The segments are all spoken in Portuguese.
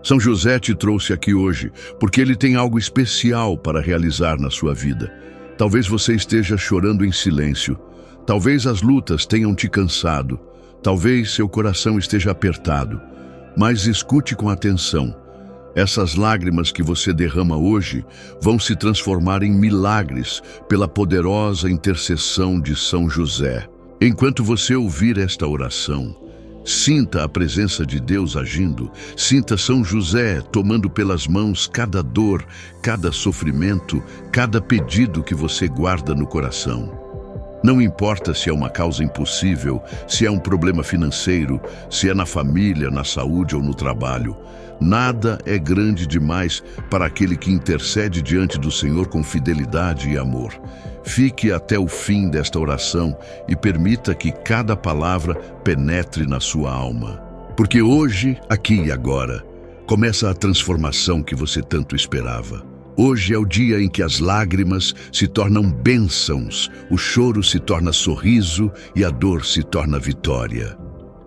São José te trouxe aqui hoje porque ele tem algo especial para realizar na sua vida. Talvez você esteja chorando em silêncio. Talvez as lutas tenham te cansado. Talvez seu coração esteja apertado. Mas escute com atenção. Essas lágrimas que você derrama hoje vão se transformar em milagres pela poderosa intercessão de São José. Enquanto você ouvir esta oração, sinta a presença de Deus agindo. Sinta São José tomando pelas mãos cada dor, cada sofrimento, cada pedido que você guarda no coração. Não importa se é uma causa impossível, se é um problema financeiro, se é na família, na saúde ou no trabalho. Nada é grande demais para aquele que intercede diante do Senhor com fidelidade e amor. Fique até o fim desta oração e permita que cada palavra penetre na sua alma. Porque hoje, aqui e agora, começa a transformação que você tanto esperava. Hoje é o dia em que as lágrimas se tornam bênçãos, o choro se torna sorriso e a dor se torna vitória.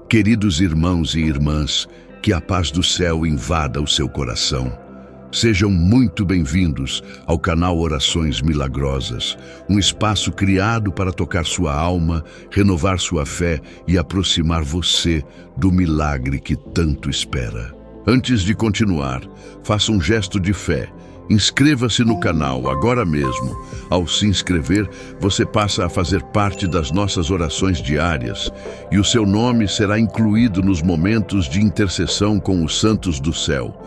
Queridos irmãos e irmãs, que a paz do céu invada o seu coração. Sejam muito bem-vindos ao canal Orações Milagrosas, um espaço criado para tocar sua alma, renovar sua fé e aproximar você do milagre que tanto espera. Antes de continuar, faça um gesto de fé. Inscreva-se no canal agora mesmo. Ao se inscrever, você passa a fazer parte das nossas orações diárias e o seu nome será incluído nos momentos de intercessão com os santos do céu.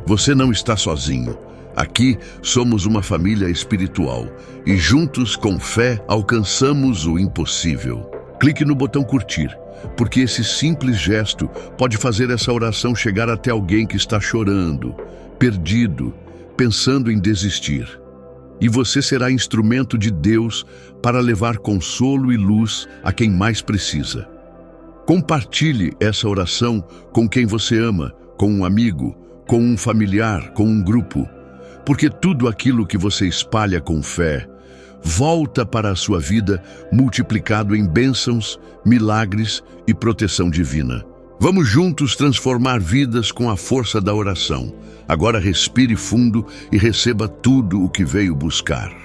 Você não está sozinho. Aqui somos uma família espiritual e juntos, com fé, alcançamos o impossível. Clique no botão curtir, porque esse simples gesto pode fazer essa oração chegar até alguém que está chorando, perdido, pensando em desistir. E você será instrumento de Deus para levar consolo e luz a quem mais precisa. Compartilhe essa oração com quem você ama, com um amigo, com um familiar, com um grupo, porque tudo aquilo que você espalha com fé volta para a sua vida multiplicado em bênçãos, milagres e proteção divina. Vamos juntos transformar vidas com a força da oração. Agora respire fundo e receba tudo o que veio buscar.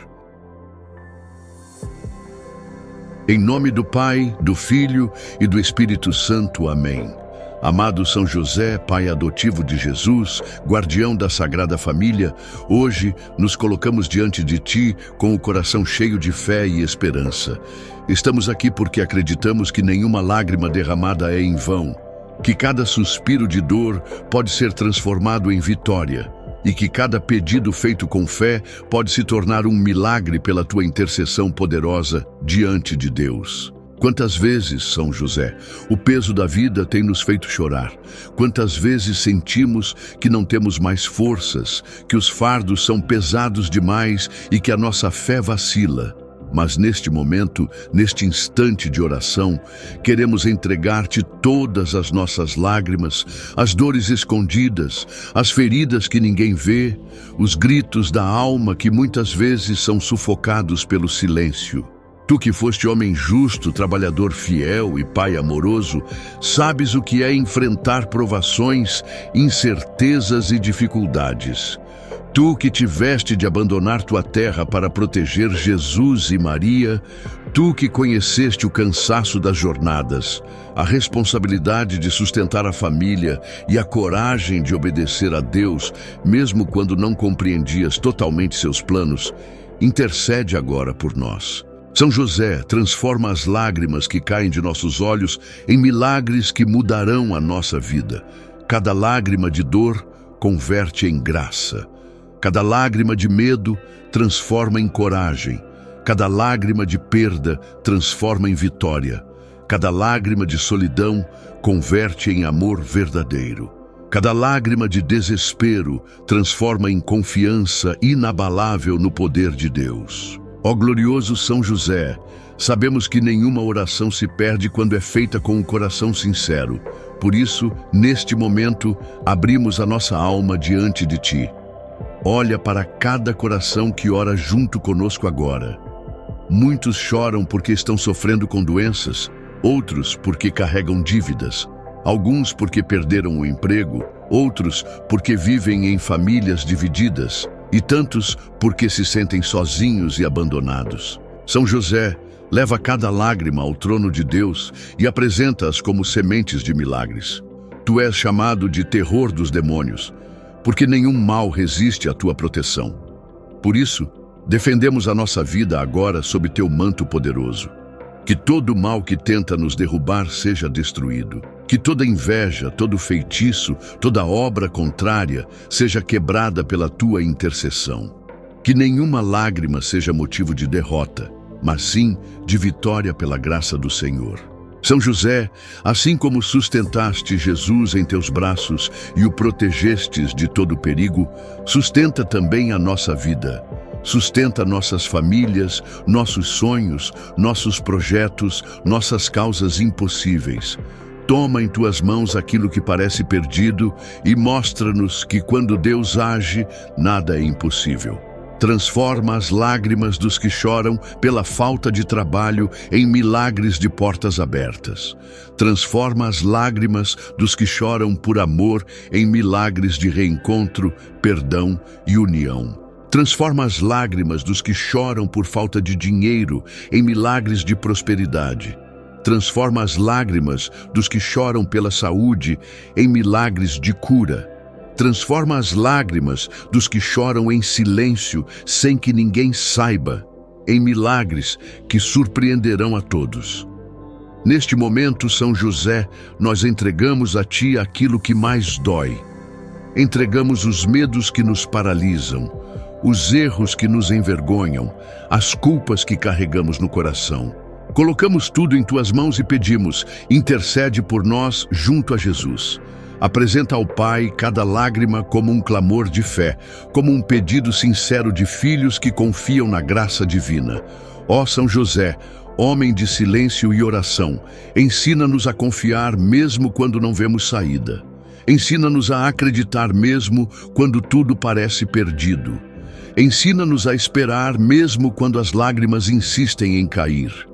Em nome do Pai, do Filho e do Espírito Santo. Amém. Amado São José, Pai adotivo de Jesus, guardião da Sagrada Família, hoje nos colocamos diante de Ti com o coração cheio de fé e esperança. Estamos aqui porque acreditamos que nenhuma lágrima derramada é em vão, que cada suspiro de dor pode ser transformado em vitória e que cada pedido feito com fé pode se tornar um milagre pela Tua intercessão poderosa diante de Deus. Quantas vezes, São José, o peso da vida tem nos feito chorar? Quantas vezes sentimos que não temos mais forças, que os fardos são pesados demais e que a nossa fé vacila? Mas neste momento, neste instante de oração, queremos entregar-te todas as nossas lágrimas, as dores escondidas, as feridas que ninguém vê, os gritos da alma que muitas vezes são sufocados pelo silêncio. Tu que foste homem justo, trabalhador fiel e pai amoroso, sabes o que é enfrentar provações, incertezas e dificuldades. Tu que tiveste de abandonar tua terra para proteger Jesus e Maria, tu que conheceste o cansaço das jornadas, a responsabilidade de sustentar a família e a coragem de obedecer a Deus, mesmo quando não compreendias totalmente seus planos, intercede agora por nós. São José, transforma as lágrimas que caem de nossos olhos em milagres que mudarão a nossa vida. Cada lágrima de dor converte em graça. Cada lágrima de medo transforma em coragem. Cada lágrima de perda transforma em vitória. Cada lágrima de solidão converte em amor verdadeiro. Cada lágrima de desespero transforma em confiança inabalável no poder de Deus. Ó glorioso São José, sabemos que nenhuma oração se perde quando é feita com um coração sincero. Por isso, neste momento, abrimos a nossa alma diante de Ti. Olha para cada coração que ora junto conosco agora. Muitos choram porque estão sofrendo com doenças, outros porque carregam dívidas, alguns porque perderam o emprego, outros porque vivem em famílias divididas, e tantos porque se sentem sozinhos e abandonados. São José leva cada lágrima ao trono de Deus e apresenta-as como sementes de milagres. Tu és chamado de terror dos demônios, porque nenhum mal resiste à tua proteção. Por isso, defendemos a nossa vida agora sob teu manto poderoso. Que todo mal que tenta nos derrubar seja destruído. Que toda inveja, todo feitiço, toda obra contrária seja quebrada pela tua intercessão. Que nenhuma lágrima seja motivo de derrota, mas sim de vitória pela graça do Senhor. São José, assim como sustentaste Jesus em teus braços e o protegestes de todo perigo, sustenta também a nossa vida. Sustenta nossas famílias, nossos sonhos, nossos projetos, nossas causas impossíveis. Toma em tuas mãos aquilo que parece perdido e mostra-nos que quando Deus age, nada é impossível. Transforma as lágrimas dos que choram pela falta de trabalho em milagres de portas abertas. Transforma as lágrimas dos que choram por amor em milagres de reencontro, perdão e união. Transforma as lágrimas dos que choram por falta de dinheiro em milagres de prosperidade. Transforma as lágrimas dos que choram pela saúde em milagres de cura. Transforma as lágrimas dos que choram em silêncio sem que ninguém saiba, em milagres que surpreenderão a todos. Neste momento, São José, nós entregamos a Ti aquilo que mais dói. Entregamos os medos que nos paralisam, os erros que nos envergonham, as culpas que carregamos no coração. Colocamos tudo em Tuas mãos e pedimos, intercede por nós junto a Jesus. Apresenta ao Pai cada lágrima como um clamor de fé, como um pedido sincero de filhos que confiam na graça divina. Ó São José, homem de silêncio e oração, ensina-nos a confiar mesmo quando não vemos saída. Ensina-nos a acreditar mesmo quando tudo parece perdido. Ensina-nos a esperar mesmo quando as lágrimas insistem em cair.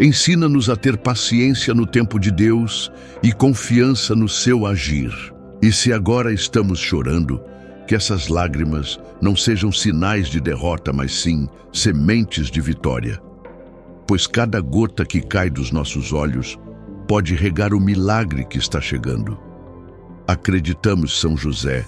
Ensina-nos a ter paciência no tempo de Deus e confiança no seu agir. E se agora estamos chorando, que essas lágrimas não sejam sinais de derrota, mas sim sementes de vitória. Pois cada gota que cai dos nossos olhos pode regar o milagre que está chegando. Acreditamos, São José,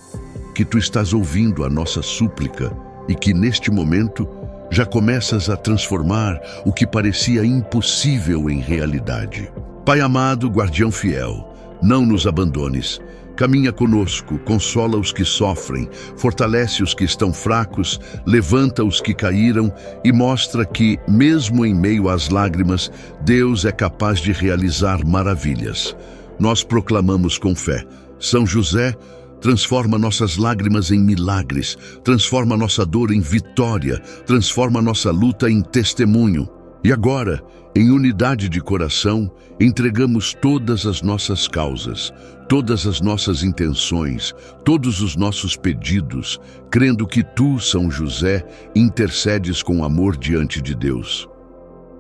que tu estás ouvindo a nossa súplica e que neste momento já começas a transformar o que parecia impossível em realidade. Pai amado, guardião fiel, não nos abandones. Caminha conosco, consola os que sofrem, fortalece os que estão fracos, levanta os que caíram e mostra que, mesmo em meio às lágrimas, Deus é capaz de realizar maravilhas. Nós proclamamos com fé: São José, transforma nossas lágrimas em milagres, transforma nossa dor em vitória, transforma nossa luta em testemunho. E agora, em unidade de coração, entregamos todas as nossas causas, todas as nossas intenções, todos os nossos pedidos, crendo que tu, São José, intercedes com amor diante de Deus.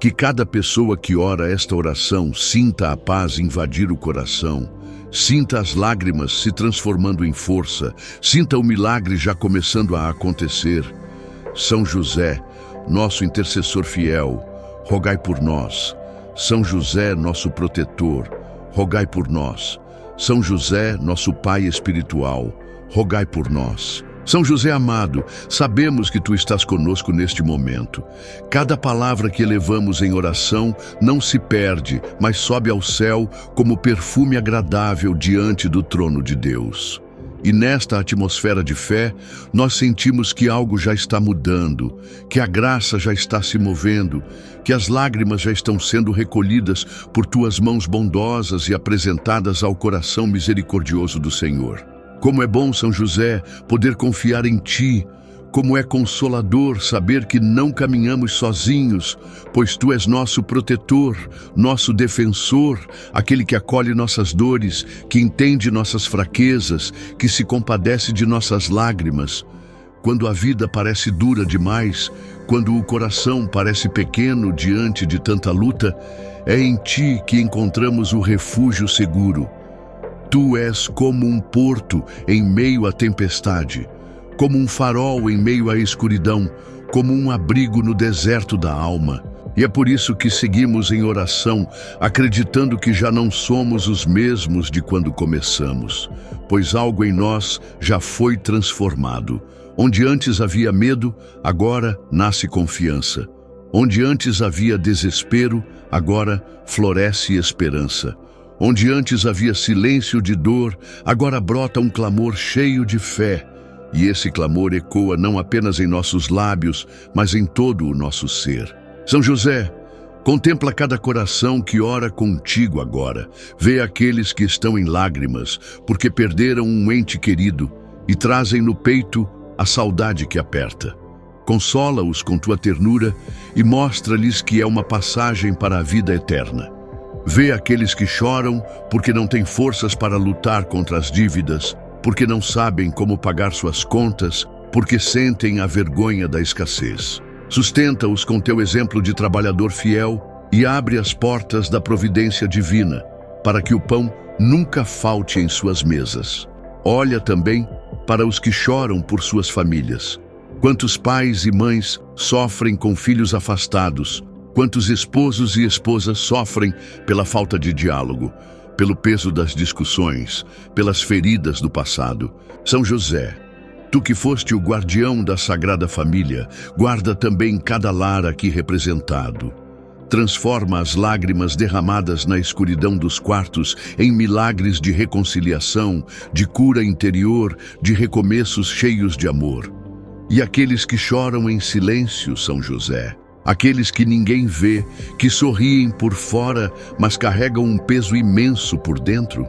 Que cada pessoa que ora esta oração sinta a paz invadir o coração, sinta as lágrimas se transformando em força, sinta o milagre já começando a acontecer. São José, nosso intercessor fiel, rogai por nós. São José, nosso protetor, rogai por nós. São José, nosso Pai espiritual, rogai por nós. São José amado, sabemos que tu estás conosco neste momento. Cada palavra que elevamos em oração não se perde, mas sobe ao céu como perfume agradável diante do trono de Deus. E nesta atmosfera de fé, nós sentimos que algo já está mudando, que a graça já está se movendo, que as lágrimas já estão sendo recolhidas por tuas mãos bondosas e apresentadas ao coração misericordioso do Senhor. Como é bom, São José, poder confiar em ti. Como é consolador saber que não caminhamos sozinhos, pois tu és nosso protetor, nosso defensor, aquele que acolhe nossas dores, que entende nossas fraquezas, que se compadece de nossas lágrimas. Quando a vida parece dura demais, quando o coração parece pequeno diante de tanta luta, é em ti que encontramos o refúgio seguro. Tu és como um porto em meio à tempestade, como um farol em meio à escuridão, como um abrigo no deserto da alma. E é por isso que seguimos em oração, acreditando que já não somos os mesmos de quando começamos, pois algo em nós já foi transformado. Onde antes havia medo, agora nasce confiança. Onde antes havia desespero, agora floresce esperança. Onde antes havia silêncio de dor, agora brota um clamor cheio de fé. E esse clamor ecoa não apenas em nossos lábios, mas em todo o nosso ser. São José, contempla cada coração que ora contigo agora. Vê aqueles que estão em lágrimas, porque perderam um ente querido e trazem no peito a saudade que aperta. Consola-os com tua ternura e mostra-lhes que é uma passagem para a vida eterna. Vê aqueles que choram porque não têm forças para lutar contra as dívidas, porque não sabem como pagar suas contas, porque sentem a vergonha da escassez. Sustenta-os com teu exemplo de trabalhador fiel e abre as portas da providência divina, para que o pão nunca falte em suas mesas. Olha também para os que choram por suas famílias. Quantos pais e mães sofrem com filhos afastados, quantos esposos e esposas sofrem pela falta de diálogo, pelo peso das discussões, pelas feridas do passado. São José, tu que foste o guardião da Sagrada Família, guarda também cada lar aqui representado. Transforma as lágrimas derramadas na escuridão dos quartos em milagres de reconciliação, de cura interior, de recomeços cheios de amor. E aqueles que choram em silêncio, São José, aqueles que ninguém vê, que sorriem por fora, mas carregam um peso imenso por dentro.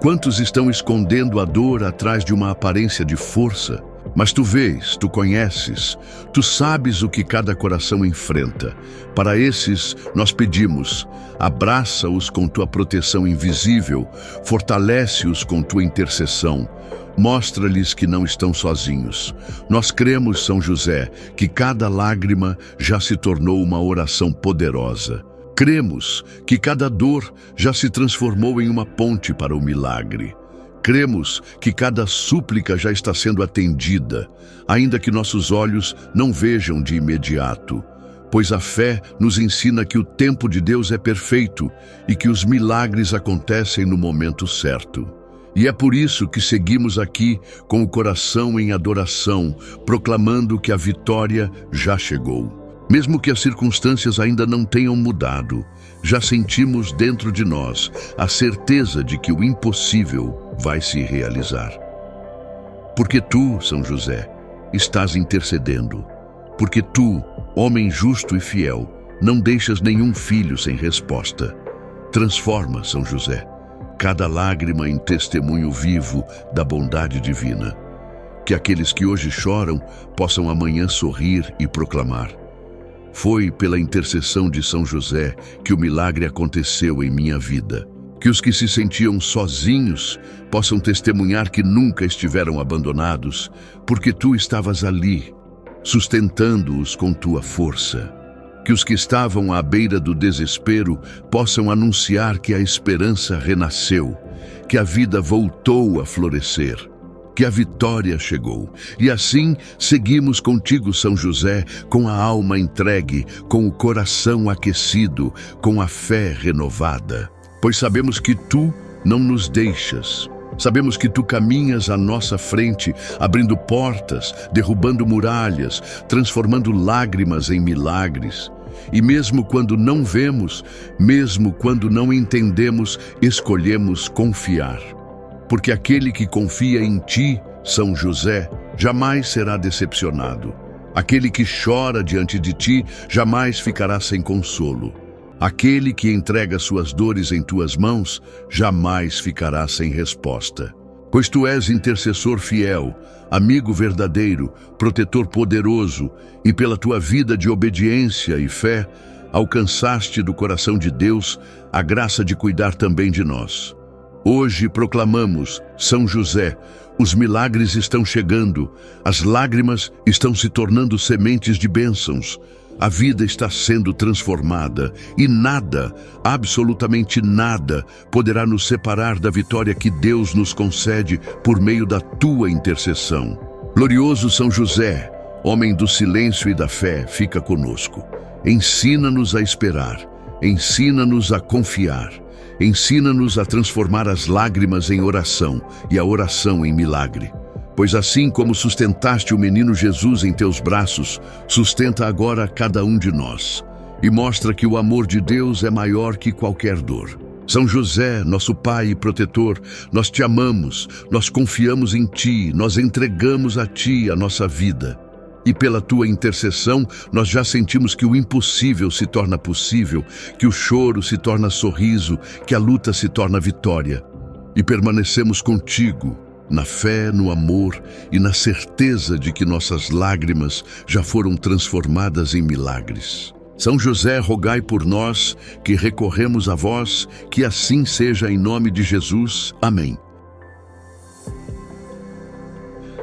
Quantos estão escondendo a dor atrás de uma aparência de força? Mas tu vês, tu conheces, tu sabes o que cada coração enfrenta. Para esses, nós pedimos, abraça-os com tua proteção invisível, fortalece-os com tua intercessão, mostra-lhes que não estão sozinhos. Nós cremos, São José, que cada lágrima já se tornou uma oração poderosa. Cremos que cada dor já se transformou em uma ponte para o milagre. Cremos que cada súplica já está sendo atendida, ainda que nossos olhos não vejam de imediato, pois a fé nos ensina que o tempo de Deus é perfeito e que os milagres acontecem no momento certo. E é por isso que seguimos aqui com o coração em adoração, proclamando que a vitória já chegou. Mesmo que as circunstâncias ainda não tenham mudado, já sentimos dentro de nós a certeza de que o impossível vai se realizar. Porque tu, São José, estás intercedendo. Porque tu, homem justo e fiel, não deixas nenhum filho sem resposta. Transforma, São José, cada lágrima em testemunho vivo da bondade divina. Que aqueles que hoje choram possam amanhã sorrir e proclamar: foi pela intercessão de São José que o milagre aconteceu em minha vida. Que os que se sentiam sozinhos possam testemunhar que nunca estiveram abandonados, porque tu estavas ali, sustentando-os com tua força. Que os que estavam à beira do desespero possam anunciar que a esperança renasceu, que a vida voltou a florescer, que a vitória chegou. E assim seguimos contigo, São José, com a alma entregue, com o coração aquecido, com a fé renovada. Pois sabemos que tu não nos deixas. Sabemos que tu caminhas à nossa frente, abrindo portas, derrubando muralhas, transformando lágrimas em milagres. E mesmo quando não vemos, mesmo quando não entendemos, escolhemos confiar. Porque aquele que confia em ti, São José, jamais será decepcionado. Aquele que chora diante de ti jamais ficará sem consolo. Aquele que entrega suas dores em tuas mãos jamais ficará sem resposta. Pois tu és intercessor fiel, amigo verdadeiro, protetor poderoso, e pela tua vida de obediência e fé, alcançaste do coração de Deus a graça de cuidar também de nós. Hoje proclamamos, São José, os milagres estão chegando, as lágrimas estão se tornando sementes de bênçãos, A vida está sendo transformada e nada, absolutamente nada, poderá nos separar da vitória que Deus nos concede por meio da tua intercessão. Glorioso São José, homem do silêncio e da fé, fica conosco. Ensina-nos a esperar, ensina-nos a confiar, ensina-nos a transformar as lágrimas em oração e a oração em milagre. Pois assim como sustentaste o menino Jesus em teus braços, sustenta agora cada um de nós e mostra que o amor de Deus é maior que qualquer dor. São José, nosso Pai e protetor, nós te amamos, nós confiamos em Ti, nós entregamos a Ti a nossa vida. E pela Tua intercessão, nós já sentimos que o impossível se torna possível, que o choro se torna sorriso, que a luta se torna vitória. E permanecemos contigo, na fé, no amor e na certeza de que nossas lágrimas já foram transformadas em milagres. São José, rogai por nós, que recorremos a vós, que assim seja em nome de Jesus. Amém.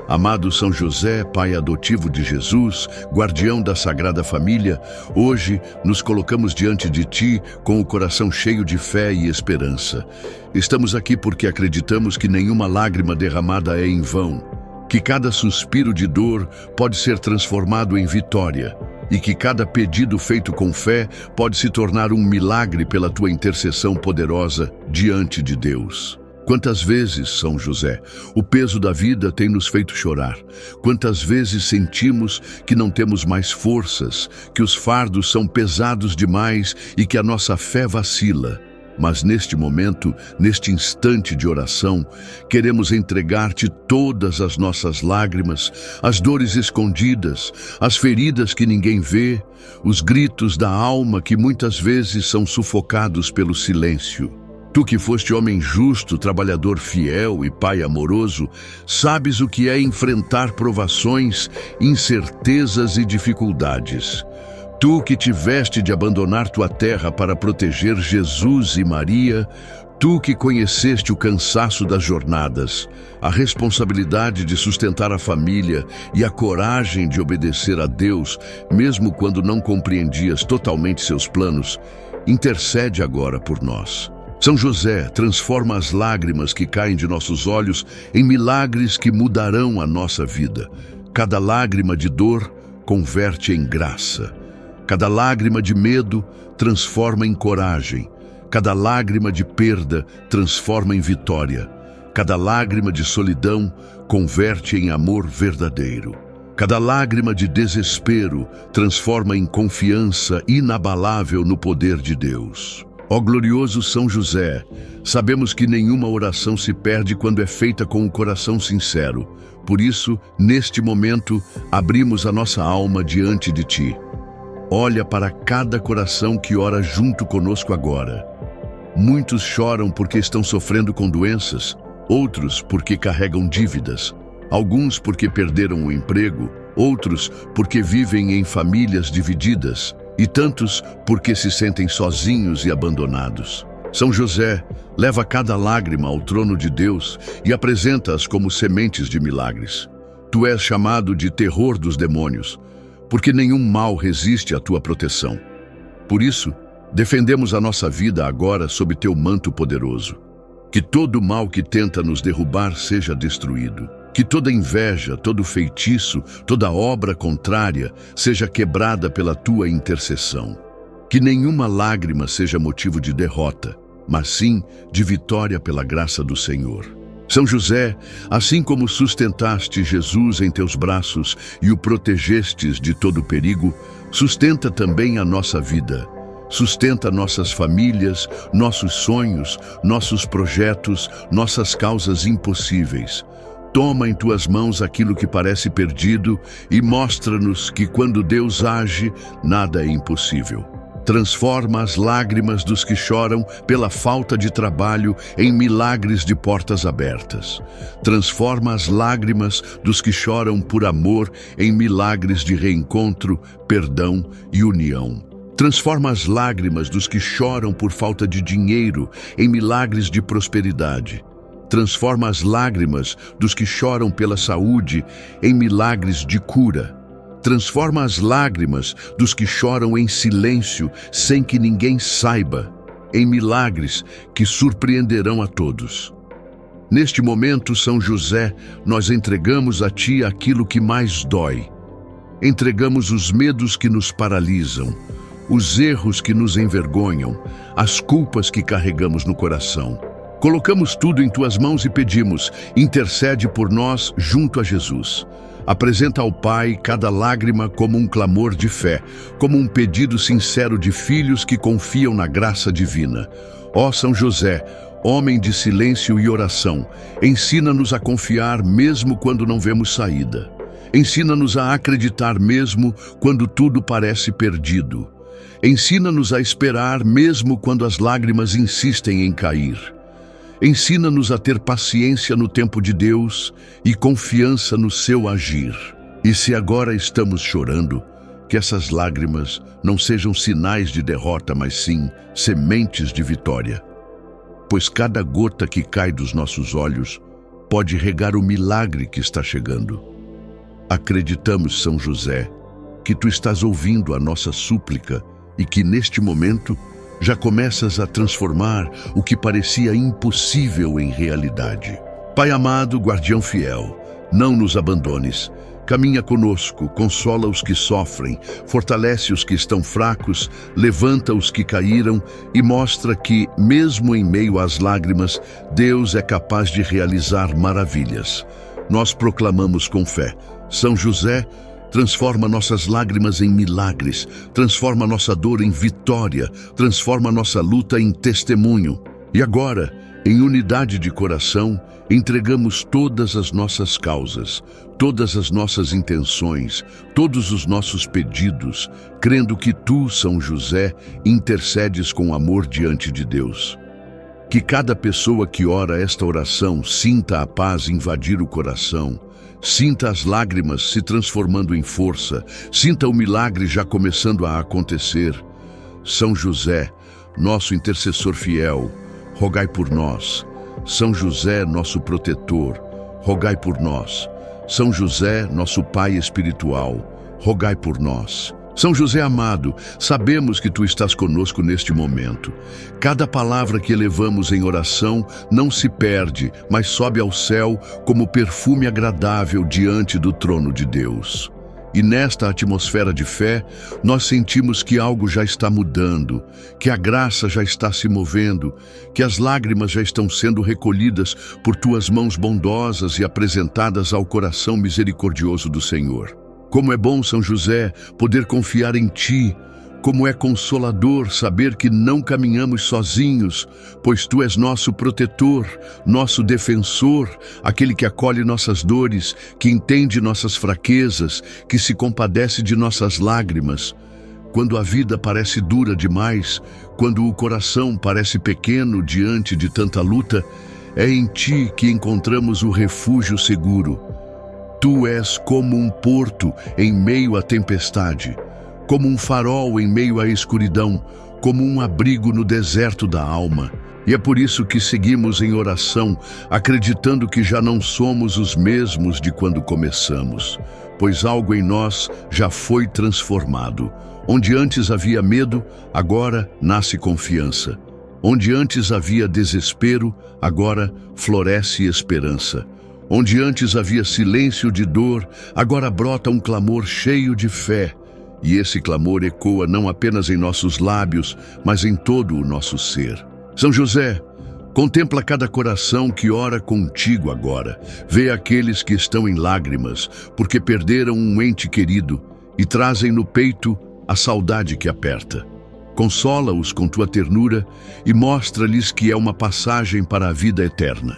Amado São José, pai adotivo de Jesus, guardião da Sagrada Família, hoje nos colocamos diante de Ti com o coração cheio de fé e esperança. Estamos aqui porque acreditamos que nenhuma lágrima derramada é em vão, que cada suspiro de dor pode ser transformado em vitória e que cada pedido feito com fé pode se tornar um milagre pela Tua intercessão poderosa diante de Deus. Quantas vezes, São José, o peso da vida tem nos feito chorar? Quantas vezes sentimos que não temos mais forças, que os fardos são pesados demais e que a nossa fé vacila? Mas neste momento, neste instante de oração, queremos entregar-te todas as nossas lágrimas, as dores escondidas, as feridas que ninguém vê, os gritos da alma que muitas vezes são sufocados pelo silêncio. Tu que foste homem justo, trabalhador fiel e pai amoroso, sabes o que é enfrentar provações, incertezas e dificuldades. Tu que tiveste de abandonar tua terra para proteger Jesus e Maria, tu que conheceste o cansaço das jornadas, a responsabilidade de sustentar a família e a coragem de obedecer a Deus, mesmo quando não compreendias totalmente seus planos, intercede agora por nós. São José, transforma as lágrimas que caem de nossos olhos em milagres que mudarão a nossa vida. Cada lágrima de dor converte em graça. Cada lágrima de medo transforma em coragem. Cada lágrima de perda transforma em vitória. Cada lágrima de solidão converte em amor verdadeiro. Cada lágrima de desespero transforma em confiança inabalável no poder de Deus. Ó glorioso São José, sabemos que nenhuma oração se perde quando é feita com um coração sincero. Por isso, neste momento, abrimos a nossa alma diante de Ti. Olha para cada coração que ora junto conosco agora. Muitos choram porque estão sofrendo com doenças, outros porque carregam dívidas, alguns porque perderam o emprego, outros porque vivem em famílias divididas, e tantos porque se sentem sozinhos e abandonados. São José, leva cada lágrima ao trono de Deus e apresenta-as como sementes de milagres. Tu és chamado de terror dos demônios, porque nenhum mal resiste à tua proteção. Por isso, defendemos a nossa vida agora sob teu manto poderoso. Que todo mal que tenta nos derrubar seja destruído. Que toda inveja, todo feitiço, toda obra contrária seja quebrada pela tua intercessão. Que nenhuma lágrima seja motivo de derrota, mas sim de vitória pela graça do Senhor. São José, assim como sustentaste Jesus em teus braços e o protegestes de todo perigo, sustenta também a nossa vida. Sustenta nossas famílias, nossos sonhos, nossos projetos, nossas causas impossíveis. Toma em tuas mãos aquilo que parece perdido e mostra-nos que quando Deus age, nada é impossível. Transforma as lágrimas dos que choram pela falta de trabalho em milagres de portas abertas. Transforma as lágrimas dos que choram por amor em milagres de reencontro, perdão e união. Transforma as lágrimas dos que choram por falta de dinheiro em milagres de prosperidade. Transforma as lágrimas dos que choram pela saúde em milagres de cura. Transforma as lágrimas dos que choram em silêncio, sem que ninguém saiba, em milagres que surpreenderão a todos. Neste momento, São José, nós entregamos a Ti aquilo que mais dói. Entregamos os medos que nos paralisam, os erros que nos envergonham, as culpas que carregamos no coração. Colocamos tudo em Tuas mãos e pedimos, intercede por nós junto a Jesus. Apresenta ao Pai cada lágrima como um clamor de fé, como um pedido sincero de filhos que confiam na graça divina. Ó São José, homem de silêncio e oração, ensina-nos a confiar mesmo quando não vemos saída. Ensina-nos a acreditar mesmo quando tudo parece perdido. Ensina-nos a esperar mesmo quando as lágrimas insistem em cair. Ensina-nos a ter paciência no tempo de Deus e confiança no seu agir. E se agora estamos chorando, que essas lágrimas não sejam sinais de derrota, mas sim sementes de vitória. Pois cada gota que cai dos nossos olhos pode regar o milagre que está chegando. Acreditamos, São José, que Tu estás ouvindo a nossa súplica e que neste momento já começas a transformar o que parecia impossível em realidade. Pai amado, guardião fiel, não nos abandones. Caminha conosco, consola os que sofrem, fortalece os que estão fracos, levanta os que caíram e mostra que, mesmo em meio às lágrimas, Deus é capaz de realizar maravilhas. Nós proclamamos com fé: São José, transforma nossas lágrimas em milagres, transforma nossa dor em vitória, transforma nossa luta em testemunho. E agora, em unidade de coração, entregamos todas as nossas causas, todas as nossas intenções, todos os nossos pedidos, crendo que Tu, São José, intercedes com amor diante de Deus. Que cada pessoa que ora esta oração sinta a paz invadir o coração, sinta as lágrimas se transformando em força, sinta o milagre já começando a acontecer. São José, nosso intercessor fiel, rogai por nós. São José, nosso protetor, rogai por nós. São José, nosso Pai espiritual, rogai por nós. São José amado, sabemos que Tu estás conosco neste momento. Cada palavra que elevamos em oração não se perde, mas sobe ao céu como perfume agradável diante do trono de Deus. E nesta atmosfera de fé, nós sentimos que algo já está mudando, que a graça já está se movendo, que as lágrimas já estão sendo recolhidas por Tuas mãos bondosas e apresentadas ao coração misericordioso do Senhor. Como é bom, São José, poder confiar em Ti. Como é consolador saber que não caminhamos sozinhos, pois Tu és nosso protetor, nosso defensor, aquele que acolhe nossas dores, que entende nossas fraquezas, que se compadece de nossas lágrimas. Quando a vida parece dura demais, quando o coração parece pequeno diante de tanta luta, é em Ti que encontramos o refúgio seguro. Tu és como um porto em meio à tempestade, como um farol em meio à escuridão, como um abrigo no deserto da alma. E é por isso que seguimos em oração, acreditando que já não somos os mesmos de quando começamos, pois algo em nós já foi transformado. Onde antes havia medo, agora nasce confiança. Onde antes havia desespero, agora floresce esperança. Onde antes havia silêncio de dor, agora brota um clamor cheio de fé. E esse clamor ecoa não apenas em nossos lábios, mas em todo o nosso ser. São José, contempla cada coração que ora contigo agora. Vê aqueles que estão em lágrimas, porque perderam um ente querido, e trazem no peito a saudade que aperta. Consola-os com Tua ternura e mostra-lhes que é uma passagem para a vida eterna.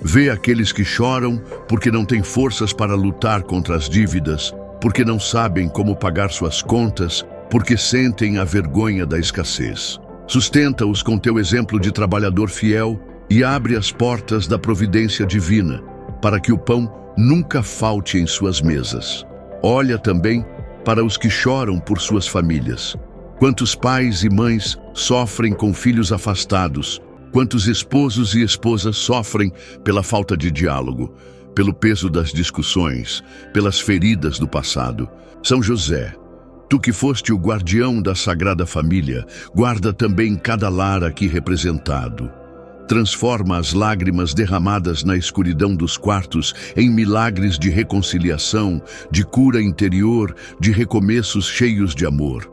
Vê aqueles que choram porque não têm forças para lutar contra as dívidas, porque não sabem como pagar suas contas, porque sentem a vergonha da escassez. Sustenta-os com Teu exemplo de trabalhador fiel e abre as portas da providência divina, para que o pão nunca falte em suas mesas. Olha também para os que choram por suas famílias. Quantos pais e mães sofrem com filhos afastados, quantos esposos e esposas sofrem pela falta de diálogo. pelo peso das discussões, pelas feridas do passado. São José, tu que foste o guardião da Sagrada Família, guarda também cada lar aqui representado. Transforma as lágrimas derramadas na escuridão dos quartos em milagres de reconciliação, de cura interior, de recomeços cheios de amor.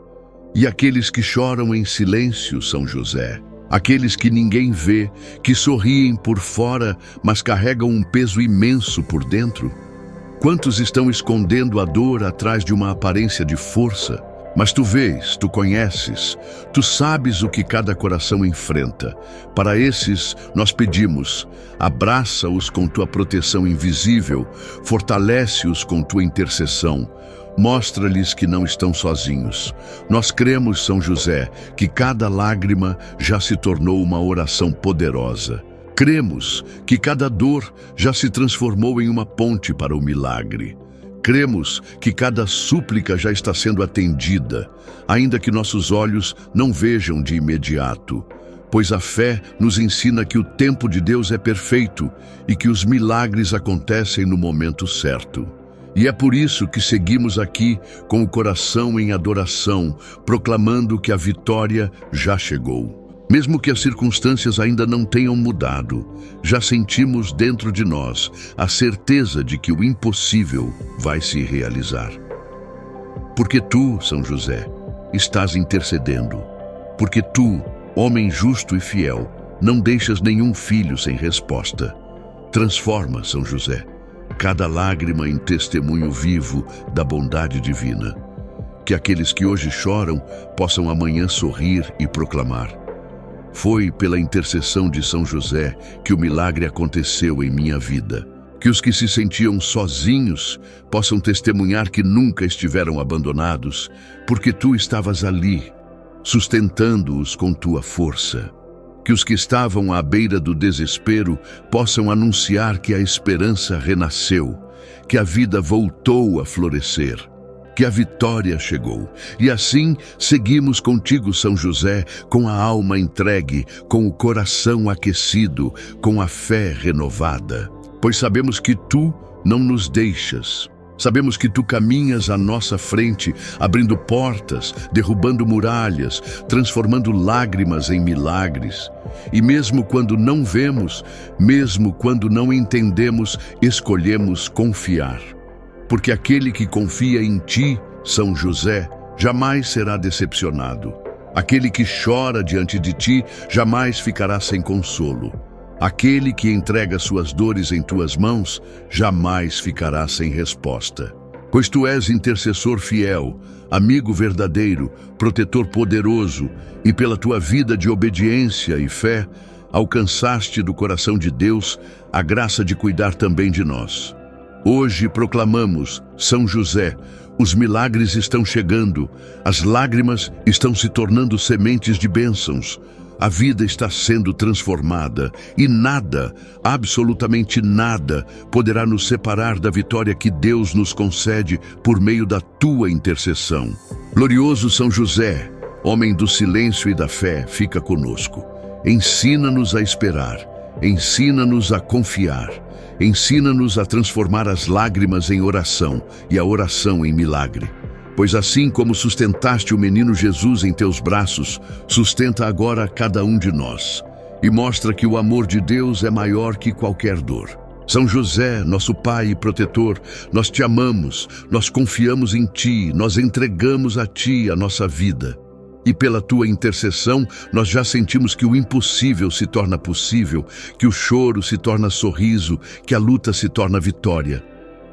E aqueles que choram em silêncio, São José, aqueles que ninguém vê, que sorriem por fora, mas carregam um peso imenso por dentro. Quantos estão escondendo a dor atrás de uma aparência de força? Mas tu vês, tu conheces, tu sabes o que cada coração enfrenta. Para esses, nós pedimos, abraça-os com tua proteção invisível, fortalece-os com tua intercessão, mostra-lhes que não estão sozinhos. Nós cremos, São José, que cada lágrima já se tornou uma oração poderosa. Cremos que cada dor já se transformou em uma ponte para o milagre. Cremos que cada súplica já está sendo atendida, ainda que nossos olhos não vejam de imediato, pois a fé nos ensina que o tempo de Deus é perfeito e que os milagres acontecem no momento certo. E é por isso que seguimos aqui com o coração em adoração, proclamando que a vitória já chegou. Mesmo que as circunstâncias ainda não tenham mudado, já sentimos dentro de nós a certeza de que o impossível vai se realizar. Porque tu, São José, estás intercedendo. Porque tu, homem justo e fiel, não deixas nenhum filho sem resposta. Transforma, São José, cada lágrima em testemunho vivo da bondade divina. Que aqueles que hoje choram possam amanhã sorrir e proclamar: foi pela intercessão de São José que o milagre aconteceu em minha vida. Que os que se sentiam sozinhos possam testemunhar que nunca estiveram abandonados, porque tu estavas ali, sustentando-os com tua força. Que os que estavam à beira do desespero possam anunciar que a esperança renasceu, que a vida voltou a florescer, que a vitória chegou. E assim seguimos contigo, São José, com a alma entregue, com o coração aquecido, com a fé renovada. Pois sabemos que tu não nos deixas. Sabemos que tu caminhas à nossa frente, abrindo portas, derrubando muralhas, transformando lágrimas em milagres. E mesmo quando não vemos, mesmo quando não entendemos, escolhemos confiar. Porque aquele que confia em ti, São José, jamais será decepcionado. Aquele que chora diante de ti jamais ficará sem consolo. Aquele que entrega suas dores em tuas mãos jamais ficará sem resposta. Pois tu és intercessor fiel, amigo verdadeiro, protetor poderoso, e pela tua vida de obediência e fé, alcançaste do coração de Deus a graça de cuidar também de nós. Hoje proclamamos, São José, os milagres estão chegando, as lágrimas estão se tornando sementes de bênçãos, a vida está sendo transformada e nada, absolutamente nada, poderá nos separar da vitória que Deus nos concede por meio da tua intercessão. Glorioso São José, homem do silêncio e da fé, fica conosco. Ensina-nos a esperar, ensina-nos a confiar. Ensina-nos a transformar as lágrimas em oração e a oração em milagre. Pois assim como sustentaste o menino Jesus em teus braços, sustenta agora cada um de nós e mostra que o amor de Deus é maior que qualquer dor. São José, nosso Pai e protetor, nós te amamos, nós confiamos em ti, nós entregamos a ti a nossa vida. E pela tua intercessão, nós já sentimos que o impossível se torna possível, que o choro se torna sorriso, que a luta se torna vitória.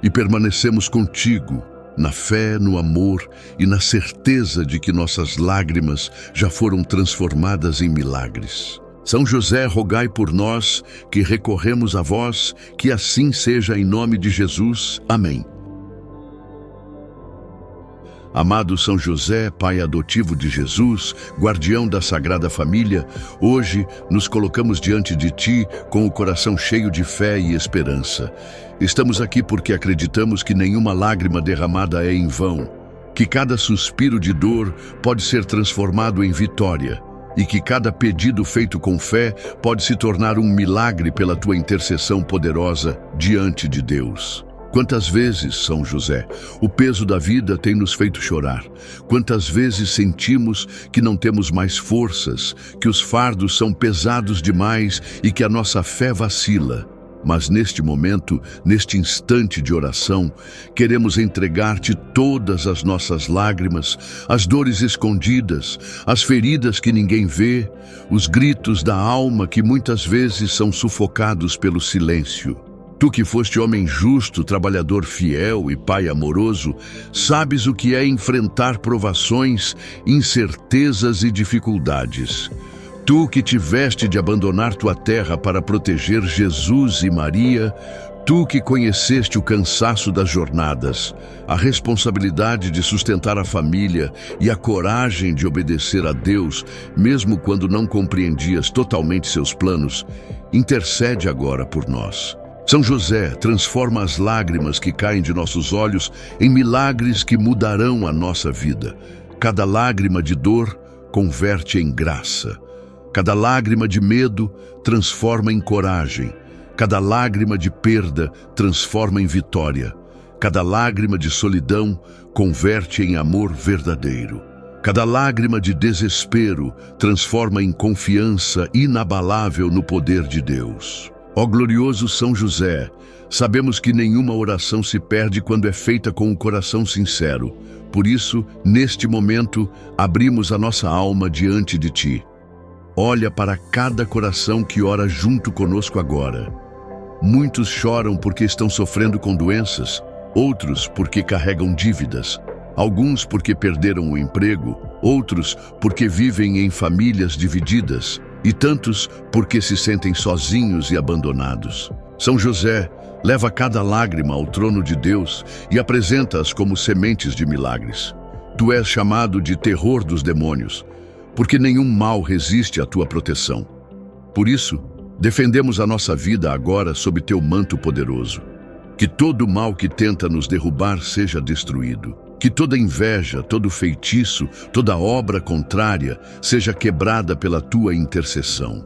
E permanecemos contigo, na fé, no amor e na certeza de que nossas lágrimas já foram transformadas em milagres. São José, rogai por nós, que recorremos a vós, que assim seja em nome de Jesus. Amém. Amado São José, pai adotivo de Jesus, guardião da Sagrada Família, hoje nos colocamos diante de ti com o coração cheio de fé e esperança. Estamos aqui porque acreditamos que nenhuma lágrima derramada é em vão, que cada suspiro de dor pode ser transformado em vitória e que cada pedido feito com fé pode se tornar um milagre pela tua intercessão poderosa diante de Deus. Quantas vezes, São José, o peso da vida tem nos feito chorar? Quantas vezes sentimos que não temos mais forças, que os fardos são pesados demais e que a nossa fé vacila? Mas neste momento, neste instante de oração, queremos entregar-te todas as nossas lágrimas, as dores escondidas, as feridas que ninguém vê, os gritos da alma que muitas vezes são sufocados pelo silêncio. Tu que foste homem justo, trabalhador fiel e pai amoroso, sabes o que é enfrentar provações, incertezas e dificuldades. Tu que tiveste de abandonar tua terra para proteger Jesus e Maria, tu que conheceste o cansaço das jornadas, a responsabilidade de sustentar a família e a coragem de obedecer a Deus, mesmo quando não compreendias totalmente seus planos, intercede agora por nós. São José, transforma as lágrimas que caem de nossos olhos em milagres que mudarão a nossa vida. Cada lágrima de dor converte em graça. Cada lágrima de medo transforma em coragem. Cada lágrima de perda transforma em vitória. Cada lágrima de solidão converte em amor verdadeiro. Cada lágrima de desespero transforma em confiança inabalável no poder de Deus. Ó glorioso São José, sabemos que nenhuma oração se perde quando é feita com um coração sincero. Por isso, neste momento, abrimos a nossa alma diante de ti. Olha para cada coração que ora junto conosco agora. Muitos choram porque estão sofrendo com doenças, outros porque carregam dívidas, alguns porque perderam o emprego, outros porque vivem em famílias divididas, e tantos porque se sentem sozinhos e abandonados. São José, leva cada lágrima ao trono de Deus e apresenta-as como sementes de milagres. Tu és chamado de terror dos demônios, porque nenhum mal resiste à tua proteção. Por isso, defendemos a nossa vida agora sob teu manto poderoso. Que todo mal que tenta nos derrubar seja destruído. Que toda inveja, todo feitiço, toda obra contrária seja quebrada pela tua intercessão.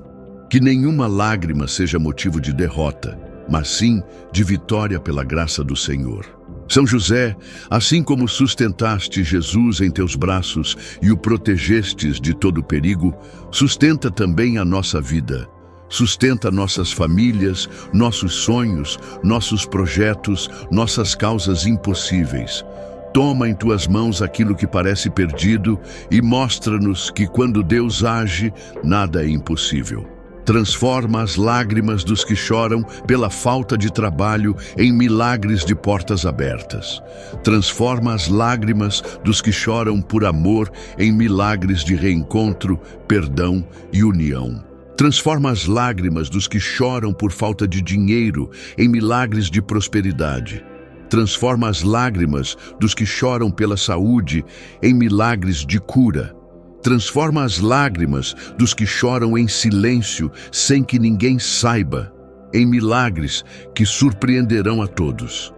Que nenhuma lágrima seja motivo de derrota, mas sim de vitória pela graça do Senhor. São José, assim como sustentaste Jesus em teus braços e o protegestes de todo perigo, sustenta também a nossa vida. Sustenta nossas famílias, nossos sonhos, nossos projetos, nossas causas impossíveis. Toma em tuas mãos aquilo que parece perdido e mostra-nos que quando Deus age, nada é impossível. Transforma as lágrimas dos que choram pela falta de trabalho em milagres de portas abertas. Transforma as lágrimas dos que choram por amor em milagres de reencontro, perdão e união. Transforma as lágrimas dos que choram por falta de dinheiro em milagres de prosperidade. Transforma as lágrimas dos que choram pela saúde em milagres de cura. Transforma as lágrimas dos que choram em silêncio, sem que ninguém saiba, em milagres que surpreenderão a todos.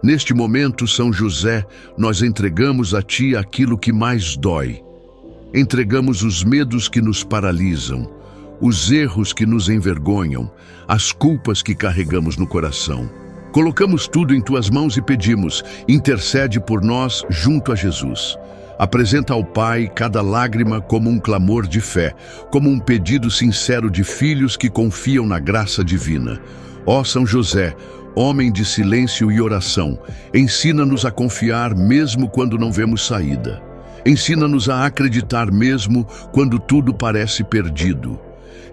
Neste momento, São José, nós entregamos a ti aquilo que mais dói. Entregamos os medos que nos paralisam, os erros que nos envergonham, as culpas que carregamos no coração. Colocamos tudo em tuas mãos e pedimos, intercede por nós junto a Jesus. Apresenta ao Pai cada lágrima como um clamor de fé, como um pedido sincero de filhos que confiam na graça divina. Ó São José, homem de silêncio e oração, ensina-nos a confiar mesmo quando não vemos saída. Ensina-nos a acreditar mesmo quando tudo parece perdido.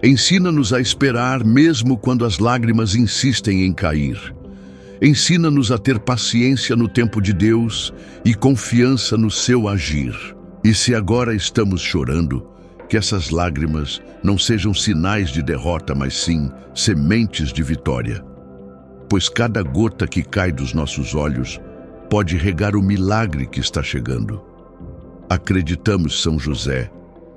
Ensina-nos a esperar mesmo quando as lágrimas insistem em cair. Ensina-nos a ter paciência no tempo de Deus e confiança no seu agir. E se agora estamos chorando, que essas lágrimas não sejam sinais de derrota, mas sim sementes de vitória. Pois cada gota que cai dos nossos olhos pode regar o milagre que está chegando. Acreditamos, São José,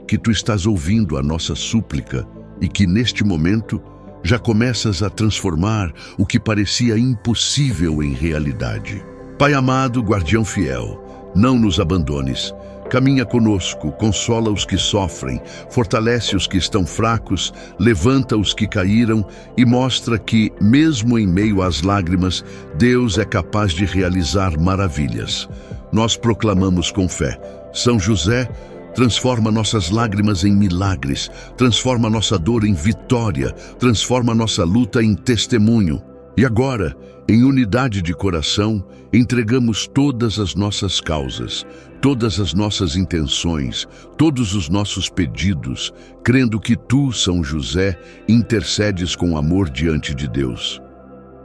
que tu estás ouvindo a nossa súplica e que neste momento já começas a transformar o que parecia impossível em realidade. Pai amado, guardião fiel, não nos abandones. caminha conosco, consola os que sofrem, fortalece os que estão fracos, levanta os que caíram e mostra que, mesmo em meio às lágrimas, Deus é capaz de realizar maravilhas. Nós proclamamos com fé: São José, transforma nossas lágrimas em milagres, transforma nossa dor em vitória, transforma nossa luta em testemunho. E agora, em unidade de coração, entregamos todas as nossas causas, todas as nossas intenções, todos os nossos pedidos, crendo que tu, São José, intercedes com amor diante de Deus.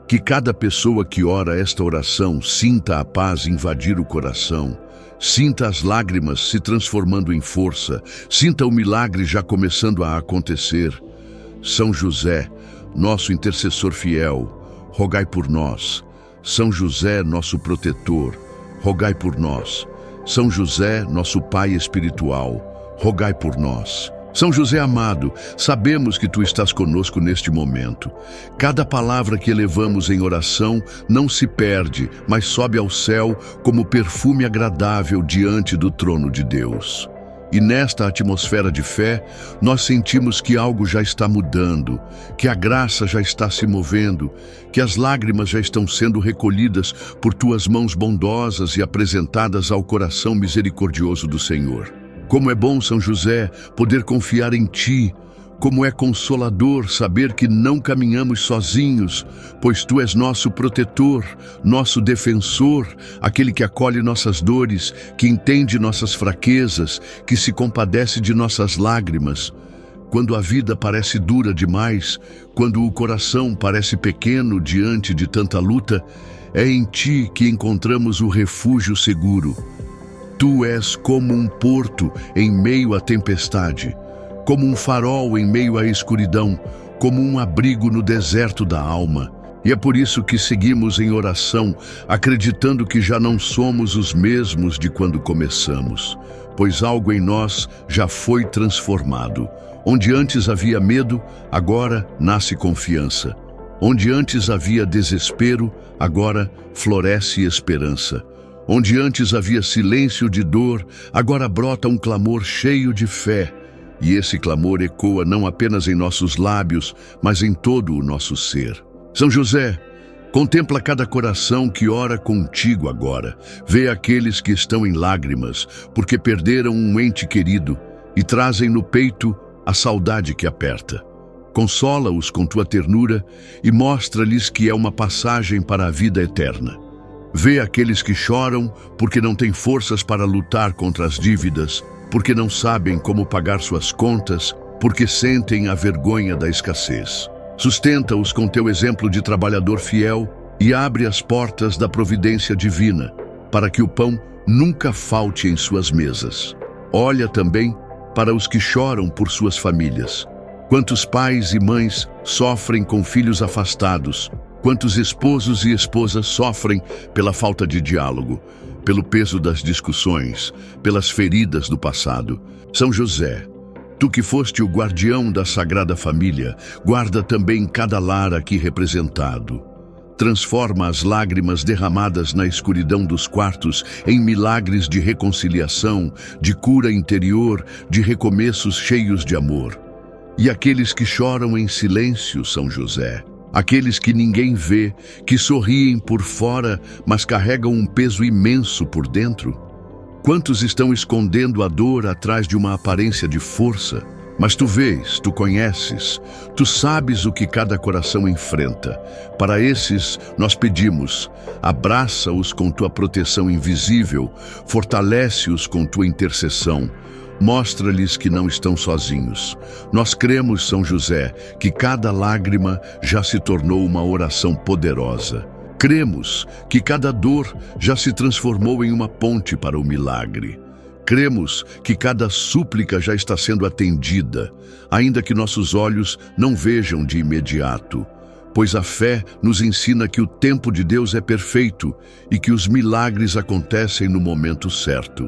Que cada pessoa que ora esta oração sinta a paz invadir o coração, sinta as lágrimas se transformando em força, sinta o milagre já começando a acontecer. São José, nosso intercessor fiel, rogai por nós. São José, nosso protetor, rogai por nós. São José, nosso Pai espiritual, rogai por nós. São José amado, sabemos que tu estás conosco neste momento. Cada palavra que elevamos em oração não se perde, mas sobe ao céu como perfume agradável diante do trono de Deus. E nesta atmosfera de fé, nós sentimos que algo já está mudando, que a graça já está se movendo, que as lágrimas já estão sendo recolhidas por tuas mãos bondosas e apresentadas ao coração misericordioso do Senhor. Como é bom, São José, poder confiar em ti. Como é consolador saber que não caminhamos sozinhos, pois tu és nosso protetor, nosso defensor, aquele que acolhe nossas dores, que entende nossas fraquezas, que se compadece de nossas lágrimas. Quando a vida parece dura demais, quando o coração parece pequeno diante de tanta luta, é em ti que encontramos o refúgio seguro. Tu és como um porto em meio à tempestade, como um farol em meio à escuridão, como um abrigo no deserto da alma. E é por isso que seguimos em oração, acreditando que já não somos os mesmos de quando começamos, pois algo em nós já foi transformado. Onde antes havia medo, agora nasce confiança. Onde antes havia desespero, agora floresce esperança. Onde antes havia silêncio de dor, agora brota um clamor cheio de fé. E esse clamor ecoa não apenas em nossos lábios, mas em todo o nosso ser. São José, contempla cada coração que ora contigo agora. Vê aqueles que estão em lágrimas, porque perderam um ente querido e trazem no peito a saudade que aperta. Consola-os com tua ternura e mostra-lhes que é uma passagem para a vida eterna. Vê aqueles que choram porque não têm forças para lutar contra as dívidas, porque não sabem como pagar suas contas, porque sentem a vergonha da escassez. Sustenta-os com teu exemplo de trabalhador fiel e abre as portas da providência divina, para que o pão nunca falte em suas mesas. Olha também para os que choram por suas famílias. Quantos pais e mães sofrem com filhos afastados, quantos esposos e esposas sofrem pela falta de diálogo, pelo peso das discussões, pelas feridas do passado. São José, tu que foste o guardião da Sagrada Família, guarda também cada lar aqui representado. Transforma as lágrimas derramadas na escuridão dos quartos em milagres de reconciliação, de cura interior, de recomeços cheios de amor. E aqueles que choram em silêncio, São José, aqueles que ninguém vê, que sorriem por fora, mas carregam um peso imenso por dentro. Quantos estão escondendo a dor atrás de uma aparência de força? Mas tu vês, tu conheces, tu sabes o que cada coração enfrenta. Para esses, nós pedimos: abraça-os com tua proteção invisível, fortalece-os com tua intercessão. Mostra-lhes que não estão sozinhos. Nós cremos, São José, que cada lágrima já se tornou uma oração poderosa. Cremos que cada dor já se transformou em uma ponte para o milagre. Cremos que cada súplica já está sendo atendida, ainda que nossos olhos não vejam de imediato. Pois a fé nos ensina que o tempo de Deus é perfeito e que os milagres acontecem no momento certo.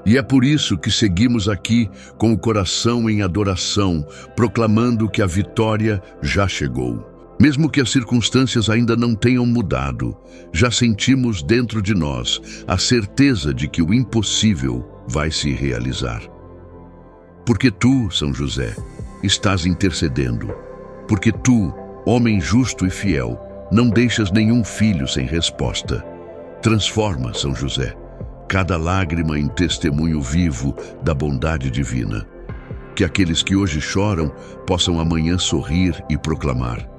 E é por isso que seguimos aqui com o coração em adoração, proclamando que a vitória já chegou. Mesmo que as circunstâncias ainda não tenham mudado, já sentimos dentro de nós a certeza de que o impossível vai se realizar. Porque tu, São José, estás intercedendo. Porque tu, homem justo e fiel, não deixas nenhum filho sem resposta. Transforma, São José, cada lágrima em testemunho vivo da bondade divina. Que aqueles que hoje choram possam amanhã sorrir e proclamar: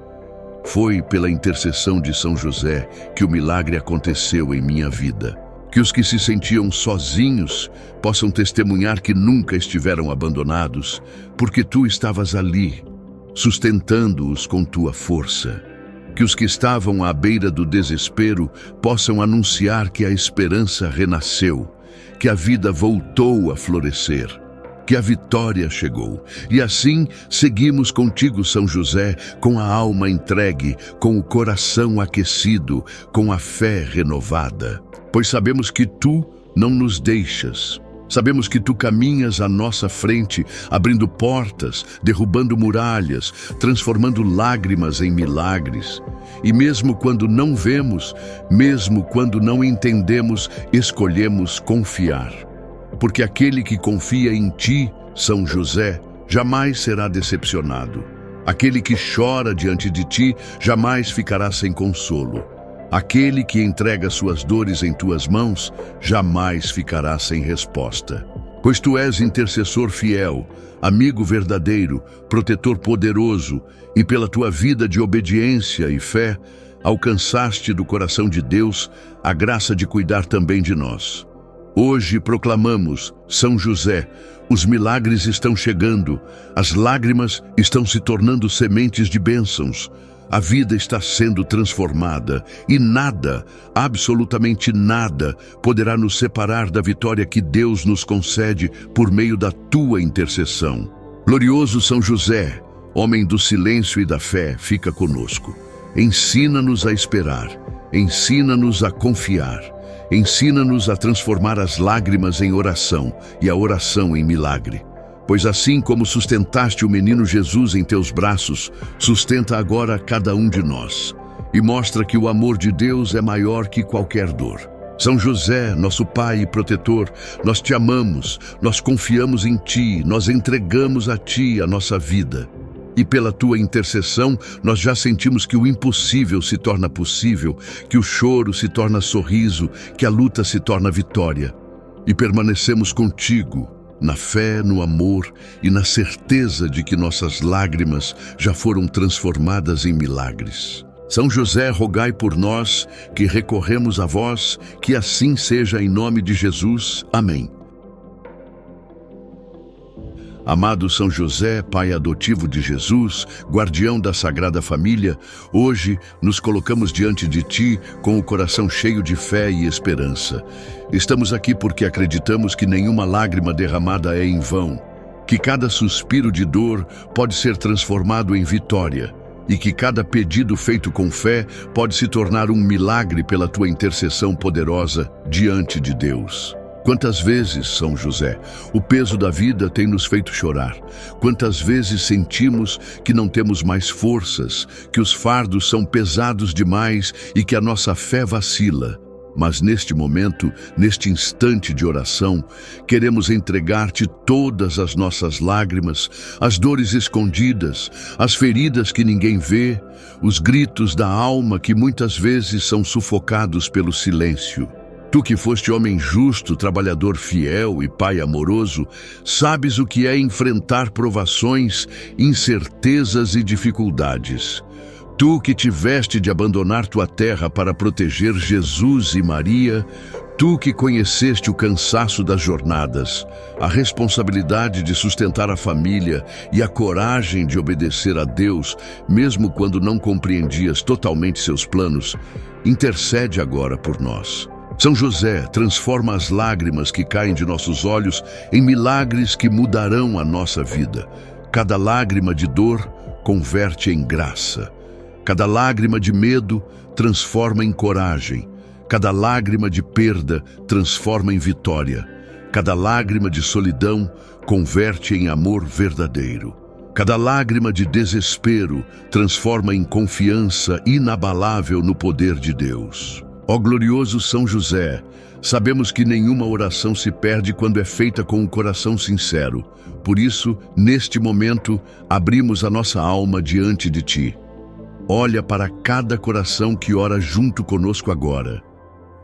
foi pela intercessão de São José que o milagre aconteceu em minha vida. Que os que se sentiam sozinhos possam testemunhar que nunca estiveram abandonados, porque tu estavas ali, sustentando-os com tua força. Que os que estavam à beira do desespero possam anunciar que a esperança renasceu, que a vida voltou a florescer, que a vitória chegou. E assim seguimos contigo, São José, com a alma entregue, com o coração aquecido, com a fé renovada. Pois sabemos que tu não nos deixas. Sabemos que tu caminhas à nossa frente, abrindo portas, derrubando muralhas, transformando lágrimas em milagres. E mesmo quando não vemos, mesmo quando não entendemos, escolhemos confiar. Porque aquele que confia em ti, São José, jamais será decepcionado. Aquele que chora diante de ti jamais ficará sem consolo. Aquele que entrega suas dores em tuas mãos jamais ficará sem resposta. Pois tu és intercessor fiel, amigo verdadeiro, protetor poderoso, e pela tua vida de obediência e fé, alcançaste do coração de Deus a graça de cuidar também de nós. Hoje proclamamos, São José, os milagres estão chegando, as lágrimas estão se tornando sementes de bênçãos, a vida está sendo transformada e nada, absolutamente nada, poderá nos separar da vitória que Deus nos concede por meio da tua intercessão. Glorioso São José, homem do silêncio e da fé, fica conosco. Ensina-nos a esperar, ensina-nos a confiar, ensina-nos a transformar as lágrimas em oração e a oração em milagre. Pois assim como sustentaste o menino Jesus em teus braços, sustenta agora cada um de nós e mostra que o amor de Deus é maior que qualquer dor. São José, nosso Pai e protetor, nós te amamos, nós confiamos em ti, nós entregamos a ti a nossa vida. E pela tua intercessão, nós já sentimos que o impossível se torna possível, que o choro se torna sorriso, que a luta se torna vitória. E permanecemos contigo, na fé, no amor e na certeza de que nossas lágrimas já foram transformadas em milagres. São José, rogai por nós, que recorremos a vós, que assim seja em nome de Jesus. Amém. Amado São José, pai adotivo de Jesus, guardião da Sagrada Família, hoje nos colocamos diante de ti com o coração cheio de fé e esperança. Estamos aqui porque acreditamos que nenhuma lágrima derramada é em vão, que cada suspiro de dor pode ser transformado em vitória e que cada pedido feito com fé pode se tornar um milagre pela tua intercessão poderosa diante de Deus. Quantas vezes, São José, o peso da vida tem nos feito chorar? Quantas vezes sentimos que não temos mais forças, que os fardos são pesados demais e que a nossa fé vacila? Mas neste momento, neste instante de oração, queremos entregar-te todas as nossas lágrimas, as dores escondidas, as feridas que ninguém vê, os gritos da alma que muitas vezes são sufocados pelo silêncio. Tu que foste homem justo, trabalhador fiel e pai amoroso, sabes o que é enfrentar provações, incertezas e dificuldades. Tu que tiveste de abandonar tua terra para proteger Jesus e Maria, tu que conheceste o cansaço das jornadas, a responsabilidade de sustentar a família e a coragem de obedecer a Deus, mesmo quando não compreendias totalmente seus planos, intercede agora por nós. São José, transforma as lágrimas que caem de nossos olhos em milagres que mudarão a nossa vida. Cada lágrima de dor converte em graça. Cada lágrima de medo transforma em coragem. Cada lágrima de perda transforma em vitória. Cada lágrima de solidão converte em amor verdadeiro. Cada lágrima de desespero transforma em confiança inabalável no poder de Deus. Ó glorioso São José, sabemos que nenhuma oração se perde quando é feita com um coração sincero. Por isso, neste momento, abrimos a nossa alma diante de Ti. Olha para cada coração que ora junto conosco agora.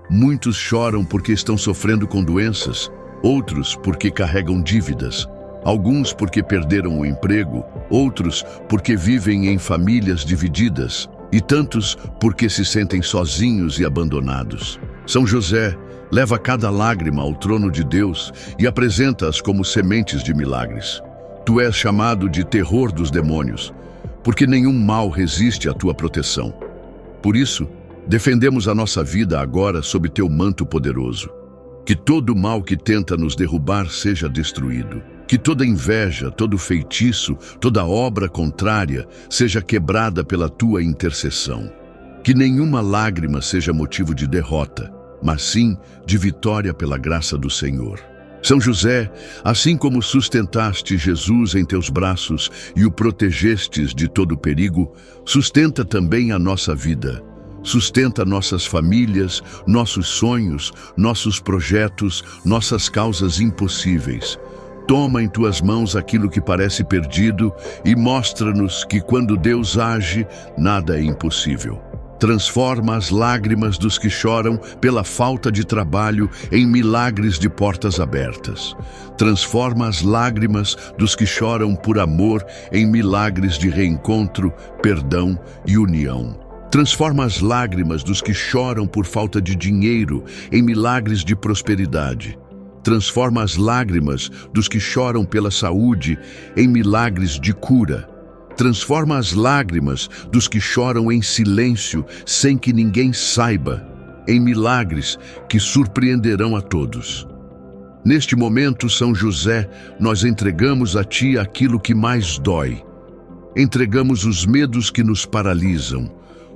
Muitos choram porque estão sofrendo com doenças, outros porque carregam dívidas, alguns porque perderam o emprego, outros porque vivem em famílias divididas, e tantos porque se sentem sozinhos e abandonados. São José leva cada lágrima ao trono de Deus e apresenta-as como sementes de milagres. Tu és chamado de terror dos demônios, porque nenhum mal resiste à tua proteção. Por isso, defendemos a nossa vida agora sob teu manto poderoso. Que todo mal que tenta nos derrubar seja destruído. Que toda inveja, todo feitiço, toda obra contrária seja quebrada pela tua intercessão. Que nenhuma lágrima seja motivo de derrota, mas sim de vitória pela graça do Senhor. São José, assim como sustentaste Jesus em teus braços e o protegestes de todo perigo, sustenta também a nossa vida. Sustenta nossas famílias, nossos sonhos, nossos projetos, nossas causas impossíveis. Toma em tuas mãos aquilo que parece perdido e mostra-nos que quando Deus age, nada é impossível. Transforma as lágrimas dos que choram pela falta de trabalho em milagres de portas abertas. Transforma as lágrimas dos que choram por amor em milagres de reencontro, perdão e união. Transforma as lágrimas dos que choram por falta de dinheiro em milagres de prosperidade. Transforma as lágrimas dos que choram pela saúde em milagres de cura. Transforma as lágrimas dos que choram em silêncio, sem que ninguém saiba, em milagres que surpreenderão a todos. Neste momento, São José, nós entregamos a Ti aquilo que mais dói. Entregamos os medos que nos paralisam,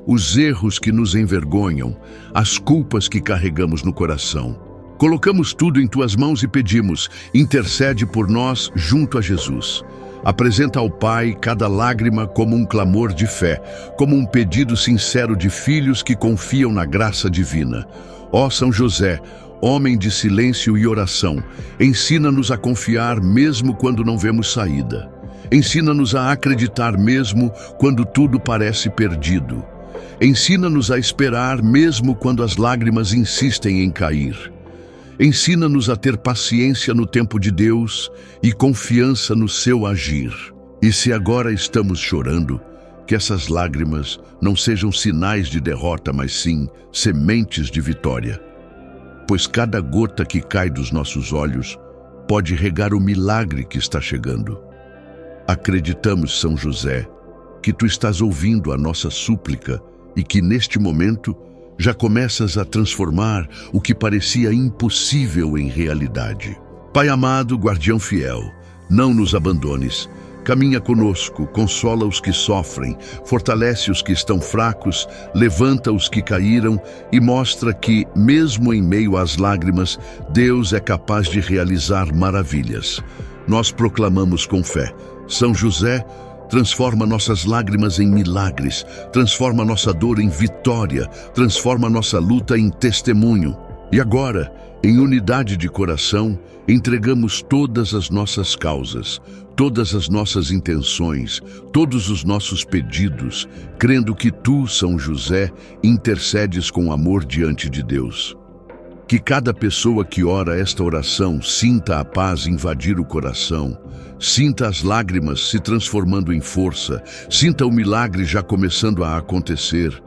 os erros que nos envergonham, as culpas que carregamos no coração. Colocamos tudo em Tuas mãos e pedimos, intercede por nós junto a Jesus. Apresenta ao Pai cada lágrima como um clamor de fé, como um pedido sincero de filhos que confiam na graça divina. Ó São José, homem de silêncio e oração, ensina-nos a confiar mesmo quando não vemos saída. Ensina-nos a acreditar mesmo quando tudo parece perdido. Ensina-nos a esperar mesmo quando as lágrimas insistem em cair. Ensina-nos a ter paciência no tempo de Deus e confiança no seu agir. E se agora estamos chorando, que essas lágrimas não sejam sinais de derrota, mas sim sementes de vitória. Pois cada gota que cai dos nossos olhos pode regar o milagre que está chegando. Acreditamos, São José, que Tu estás ouvindo a nossa súplica e que neste momento já começas a transformar o que parecia impossível em realidade. Pai amado, guardião fiel, não nos abandones. Caminha conosco, consola os que sofrem, fortalece os que estão fracos, levanta os que caíram e mostra que, mesmo em meio às lágrimas, Deus é capaz de realizar maravilhas. Nós proclamamos com fé: São José, transforma nossas lágrimas em milagres, transforma nossa dor em vitória, transforma nossa luta em testemunho. E agora, em unidade de coração, entregamos todas as nossas causas, todas as nossas intenções, todos os nossos pedidos, crendo que Tu, São José, intercedes com amor diante de Deus. Que cada pessoa que ora esta oração sinta a paz invadir o coração, sinta as lágrimas se transformando em força, sinta o milagre já começando a acontecer.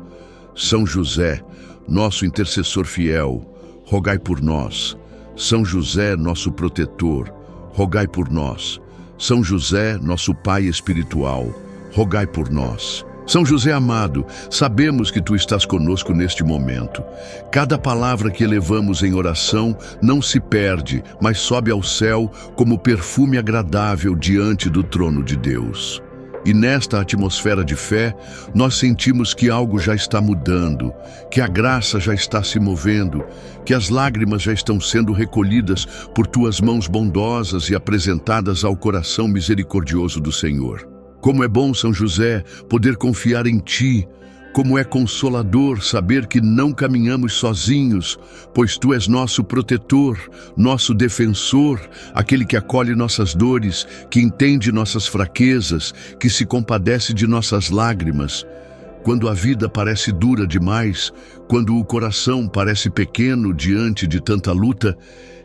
São José, nosso intercessor fiel, rogai por nós. São José, nosso protetor, rogai por nós. São José, nosso Pai espiritual, rogai por nós. São José amado, sabemos que Tu estás conosco neste momento. Cada palavra que elevamos em oração não se perde, mas sobe ao céu como perfume agradável diante do trono de Deus. E nesta atmosfera de fé, nós sentimos que algo já está mudando, que a graça já está se movendo, que as lágrimas já estão sendo recolhidas por Tuas mãos bondosas e apresentadas ao coração misericordioso do Senhor. Como é bom, São José, poder confiar em ti. Como é consolador saber que não caminhamos sozinhos, pois tu és nosso protetor, nosso defensor, aquele que acolhe nossas dores, que entende nossas fraquezas, que se compadece de nossas lágrimas. Quando a vida parece dura demais, quando o coração parece pequeno diante de tanta luta,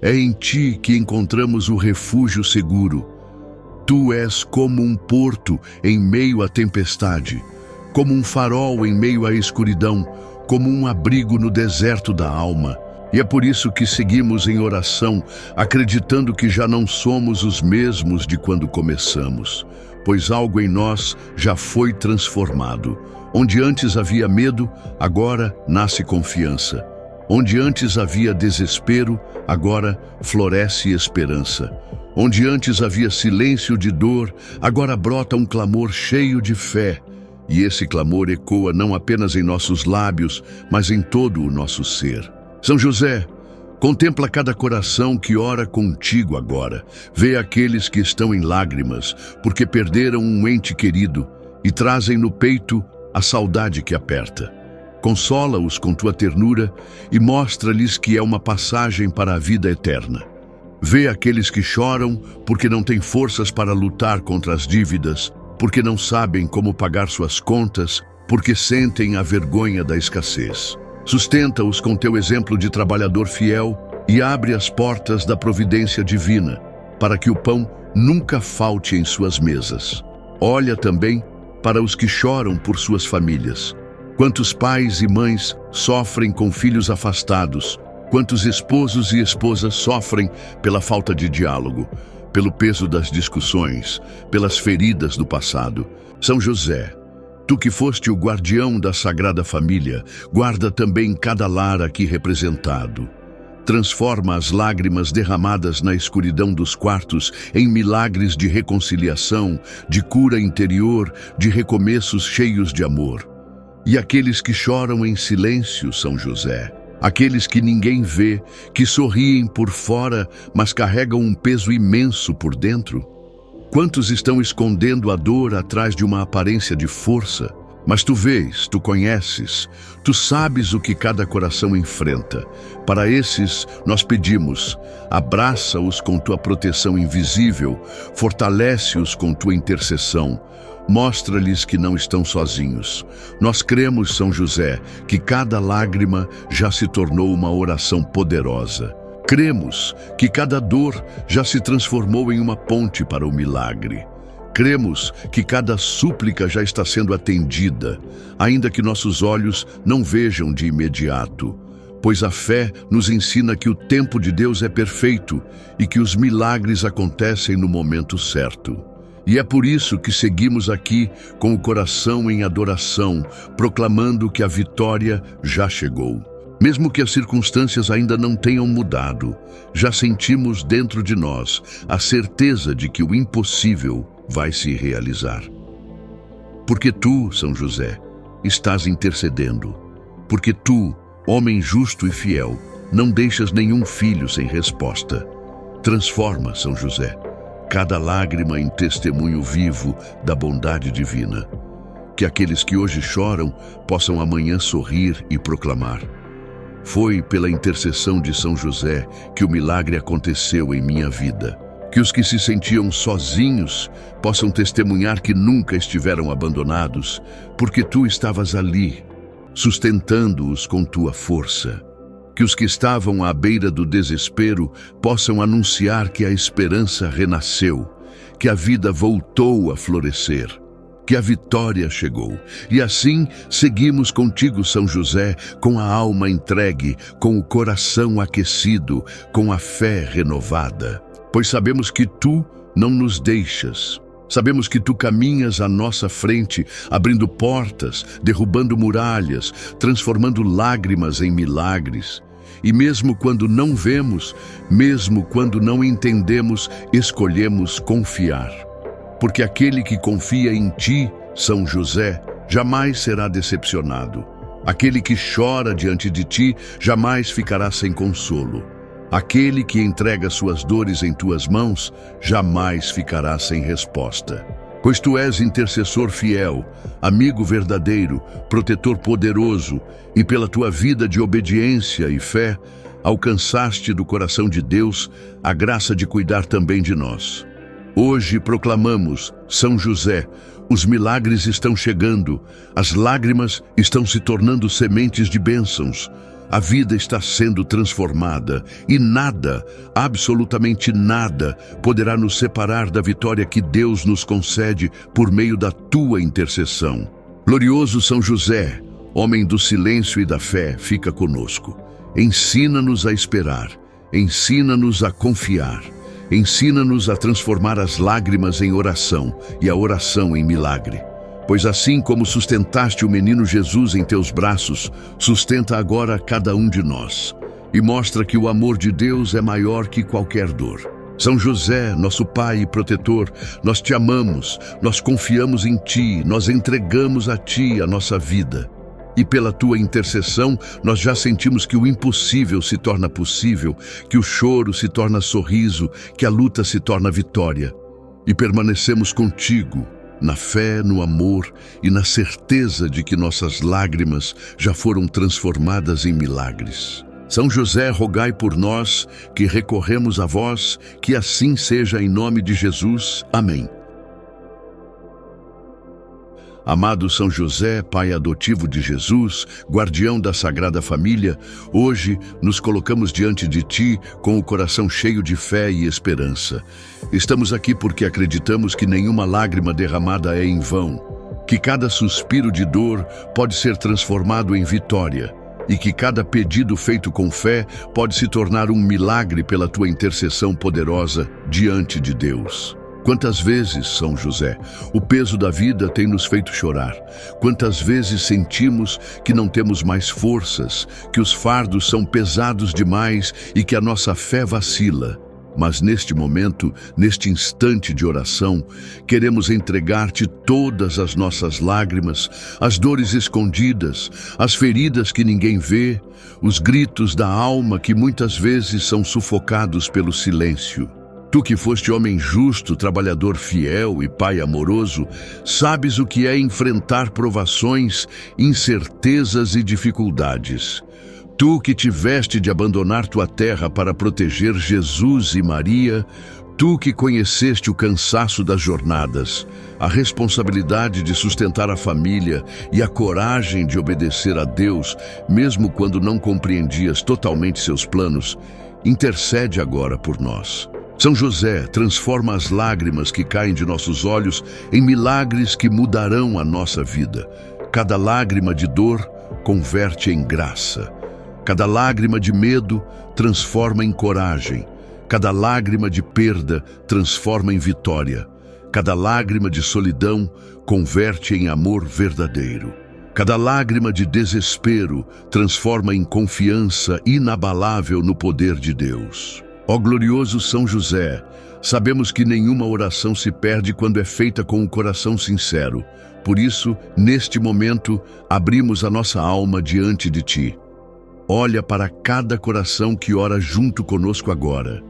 é em ti que encontramos o refúgio seguro. Tu és como um porto em meio à tempestade, como um farol em meio à escuridão, como um abrigo no deserto da alma. E é por isso que seguimos em oração, acreditando que já não somos os mesmos de quando começamos, pois algo em nós já foi transformado. Onde antes havia medo, agora nasce confiança. Onde antes havia desespero, agora floresce esperança. Onde antes havia silêncio de dor, agora brota um clamor cheio de fé. E esse clamor ecoa não apenas em nossos lábios, mas em todo o nosso ser. São José, contempla cada coração que ora contigo agora. Vê aqueles que estão em lágrimas, porque perderam um ente querido, e trazem no peito a saudade que aperta. Consola-os com tua ternura e mostra-lhes que é uma passagem para a vida eterna. Vê aqueles que choram porque não têm forças para lutar contra as dívidas, porque não sabem como pagar suas contas, porque sentem a vergonha da escassez. Sustenta-os com teu exemplo de trabalhador fiel e abre as portas da providência divina, para que o pão nunca falte em suas mesas. Olha também para os que choram por suas famílias. Quantos pais e mães sofrem com filhos afastados, quantos esposos e esposas sofrem pela falta de diálogo, pelo peso das discussões, pelas feridas do passado. São José, tu que foste o guardião da Sagrada Família, guarda também cada lar aqui representado. Transforma as lágrimas derramadas na escuridão dos quartos em milagres de reconciliação, de cura interior, de recomeços cheios de amor. E aqueles que choram em silêncio, São José, aqueles que ninguém vê, que sorriem por fora, mas carregam um peso imenso por dentro. Quantos estão escondendo a dor atrás de uma aparência de força? Mas tu vês, tu conheces, tu sabes o que cada coração enfrenta. Para esses, nós pedimos, abraça-os com tua proteção invisível, fortalece-os com tua intercessão. Mostra-lhes que não estão sozinhos. Nós cremos, São José, que cada lágrima já se tornou uma oração poderosa. Cremos que cada dor já se transformou em uma ponte para o milagre. Cremos que cada súplica já está sendo atendida, ainda que nossos olhos não vejam de imediato. Pois a fé nos ensina que o tempo de Deus é perfeito e que os milagres acontecem no momento certo. E é por isso que seguimos aqui com o coração em adoração, proclamando que a vitória já chegou. Mesmo que as circunstâncias ainda não tenham mudado, já sentimos dentro de nós a certeza de que o impossível vai se realizar. Porque tu, São José, estás intercedendo. Porque tu, homem justo e fiel, não deixas nenhum filho sem resposta. Transforma, São José, cada lágrima em testemunho vivo da bondade divina. Que aqueles que hoje choram possam amanhã sorrir e proclamar: foi pela intercessão de São José que o milagre aconteceu em minha vida. Que os que se sentiam sozinhos possam testemunhar que nunca estiveram abandonados, porque tu estavas ali, sustentando-os com tua força. Que os que estavam à beira do desespero possam anunciar que a esperança renasceu, que a vida voltou a florescer, que a vitória chegou. E assim seguimos contigo, São José, com a alma entregue, com o coração aquecido, com a fé renovada. Pois sabemos que tu não nos deixas. Sabemos que tu caminhas à nossa frente, abrindo portas, derrubando muralhas, transformando lágrimas em milagres. E mesmo quando não vemos, mesmo quando não entendemos, escolhemos confiar. Porque aquele que confia em ti, São José, jamais será decepcionado. Aquele que chora diante de ti jamais ficará sem consolo. Aquele que entrega suas dores em tuas mãos jamais ficará sem resposta. Pois tu és intercessor fiel, amigo verdadeiro, protetor poderoso, e pela tua vida de obediência e fé, alcançaste do coração de Deus a graça de cuidar também de nós. Hoje proclamamos, São José, os milagres estão chegando, as lágrimas estão se tornando sementes de bênçãos, a vida está sendo transformada e nada, absolutamente nada, poderá nos separar da vitória que Deus nos concede por meio da tua intercessão. Glorioso São José, homem do silêncio e da fé, fica conosco. Ensina-nos a esperar, ensina-nos a confiar, ensina-nos a transformar as lágrimas em oração e a oração em milagre. Pois assim como sustentaste o menino Jesus em teus braços, sustenta agora cada um de nós e mostra que o amor de Deus é maior que qualquer dor. São José, nosso Pai e protetor, nós te amamos, nós confiamos em Ti, nós entregamos a Ti a nossa vida. E pela Tua intercessão, nós já sentimos que o impossível se torna possível, que o choro se torna sorriso, que a luta se torna vitória. E permanecemos contigo, na fé, no amor e na certeza de que nossas lágrimas já foram transformadas em milagres. São José, rogai por nós, que recorremos a vós, que assim seja em nome de Jesus. Amém. Amado São José, pai adotivo de Jesus, guardião da Sagrada Família, hoje nos colocamos diante de Ti com o coração cheio de fé e esperança. Estamos aqui porque acreditamos que nenhuma lágrima derramada é em vão, que cada suspiro de dor pode ser transformado em vitória e que cada pedido feito com fé pode se tornar um milagre pela Tua intercessão poderosa diante de Deus. Quantas vezes, São José, o peso da vida tem nos feito chorar? Quantas vezes sentimos que não temos mais forças, que os fardos são pesados demais e que a nossa fé vacila? Mas neste momento, neste instante de oração, queremos entregar-te todas as nossas lágrimas, as dores escondidas, as feridas que ninguém vê, os gritos da alma que muitas vezes são sufocados pelo silêncio. Tu que foste homem justo, trabalhador fiel e pai amoroso, sabes o que é enfrentar provações, incertezas e dificuldades. Tu que tiveste de abandonar tua terra para proteger Jesus e Maria, tu que conheceste o cansaço das jornadas, a responsabilidade de sustentar a família e a coragem de obedecer a Deus, mesmo quando não compreendias totalmente seus planos, intercede agora por nós. São José, transforma as lágrimas que caem de nossos olhos em milagres que mudarão a nossa vida. Cada lágrima de dor converte em graça. Cada lágrima de medo transforma em coragem. Cada lágrima de perda transforma em vitória. Cada lágrima de solidão converte em amor verdadeiro. Cada lágrima de desespero transforma em confiança inabalável no poder de Deus. Ó glorioso São José, sabemos que nenhuma oração se perde quando é feita com um coração sincero. Por isso, neste momento, abrimos a nossa alma diante de Ti. Olha para cada coração que ora junto conosco agora.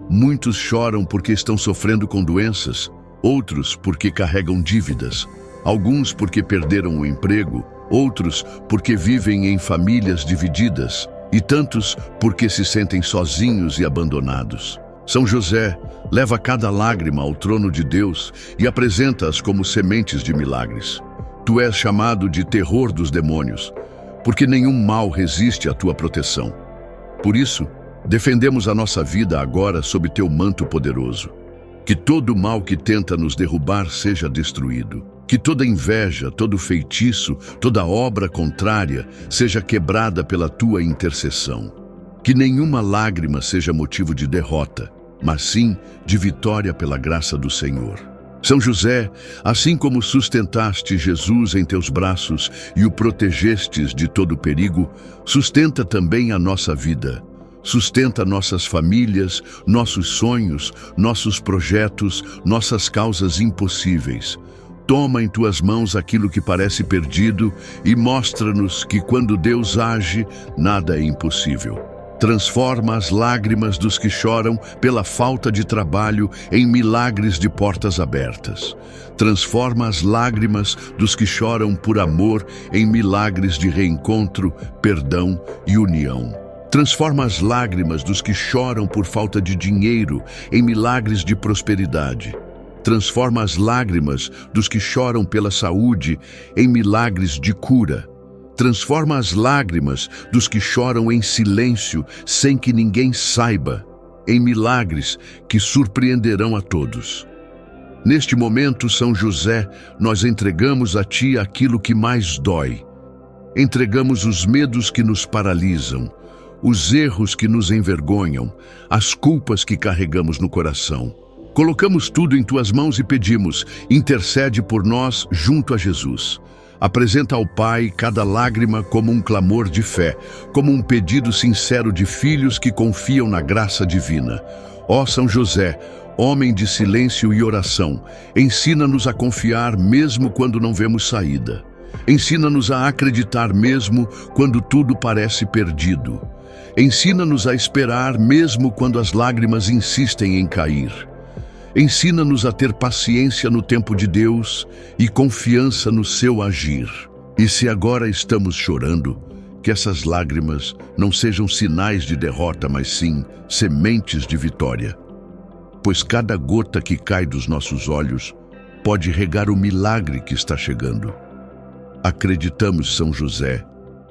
Muitos choram porque estão sofrendo com doenças, outros porque carregam dívidas, alguns porque perderam o emprego, outros porque vivem em famílias divididas, e tantos porque se sentem sozinhos e abandonados. São José, leva cada lágrima ao trono de Deus e apresenta-as como sementes de milagres. Tu és chamado de terror dos demônios, porque nenhum mal resiste à tua proteção. Por isso, defendemos a nossa vida agora sob teu manto poderoso. Que todo mal que tenta nos derrubar seja destruído. Que toda inveja, todo feitiço, toda obra contrária seja quebrada pela tua intercessão. Que nenhuma lágrima seja motivo de derrota, mas sim de vitória pela graça do Senhor. São José, assim como sustentaste Jesus em teus braços e o protegestes de todo perigo, sustenta também a nossa vida. Sustenta nossas famílias, nossos sonhos, nossos projetos, nossas causas impossíveis. Toma em tuas mãos aquilo que parece perdido e mostra-nos que quando Deus age, nada é impossível. Transforma as lágrimas dos que choram pela falta de trabalho em milagres de portas abertas. Transforma as lágrimas dos que choram por amor em milagres de reencontro, perdão e união. Transforma as lágrimas dos que choram por falta de dinheiro em milagres de prosperidade. Transforma as lágrimas dos que choram pela saúde em milagres de cura. Transforma as lágrimas dos que choram em silêncio, sem que ninguém saiba, em milagres que surpreenderão a todos. Neste momento, São José, nós entregamos a Ti aquilo que mais dói. Entregamos os medos que nos paralisam, os erros que nos envergonham, as culpas que carregamos no coração. Colocamos tudo em Tuas mãos e pedimos, intercede por nós junto a Jesus. Apresenta ao Pai cada lágrima como um clamor de fé, como um pedido sincero de filhos que confiam na graça divina. Ó São José, homem de silêncio e oração, ensina-nos a confiar mesmo quando não vemos saída. Ensina-nos a acreditar mesmo quando tudo parece perdido. Ensina-nos a esperar mesmo quando as lágrimas insistem em cair. Ensina-nos a ter paciência no tempo de Deus e confiança no seu agir. E se agora estamos chorando, que essas lágrimas não sejam sinais de derrota, mas sim sementes de vitória. Pois cada gota que cai dos nossos olhos pode regar o milagre que está chegando. Acreditamos, São José,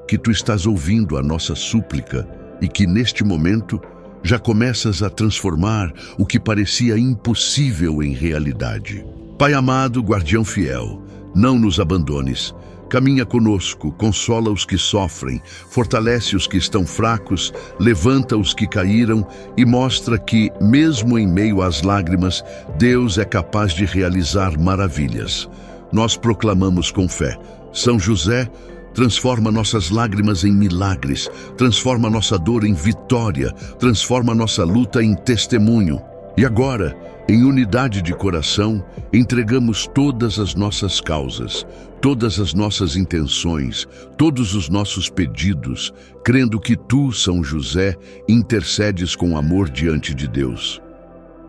que Tu estás ouvindo a nossa súplica e que neste momento já começas a transformar o que parecia impossível em realidade. Pai amado, guardião fiel, não nos abandones. Caminha conosco, consola os que sofrem, fortalece os que estão fracos, levanta os que caíram e mostra que, mesmo em meio às lágrimas, Deus é capaz de realizar maravilhas. Nós proclamamos com fé: São José, transforma nossas lágrimas em milagres, transforma nossa dor em vitória, transforma nossa luta em testemunho. E agora, em unidade de coração, entregamos todas as nossas causas, todas as nossas intenções, todos os nossos pedidos, crendo que Tu, São José, intercedes com amor diante de Deus.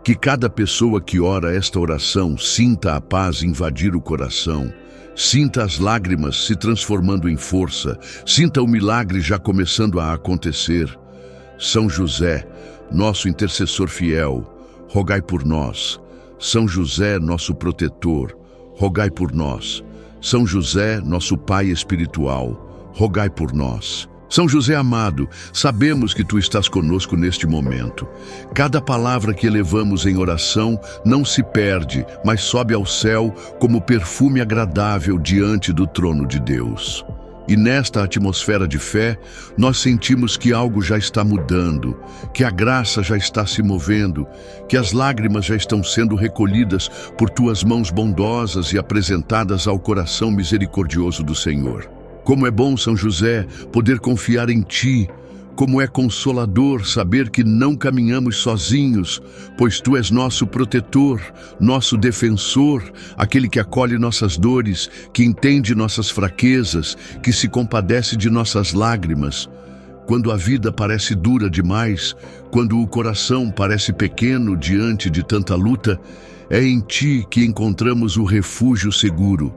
Que cada pessoa que ora esta oração sinta a paz invadir o coração, sinta as lágrimas se transformando em força, sinta o milagre já começando a acontecer. São José, nosso intercessor fiel, rogai por nós. São José, nosso protetor, rogai por nós. São José, nosso Pai espiritual, rogai por nós. São José amado, sabemos que Tu estás conosco neste momento. Cada palavra que elevamos em oração não se perde, mas sobe ao céu como perfume agradável diante do trono de Deus. E nesta atmosfera de fé, nós sentimos que algo já está mudando, que a graça já está se movendo, que as lágrimas já estão sendo recolhidas por Tuas mãos bondosas e apresentadas ao coração misericordioso do Senhor. Como é bom, São José, poder confiar em Ti. Como é consolador saber que não caminhamos sozinhos, pois Tu és nosso protetor, nosso defensor, aquele que acolhe nossas dores, que entende nossas fraquezas, que se compadece de nossas lágrimas. Quando a vida parece dura demais, quando o coração parece pequeno diante de tanta luta, é em Ti que encontramos o refúgio seguro.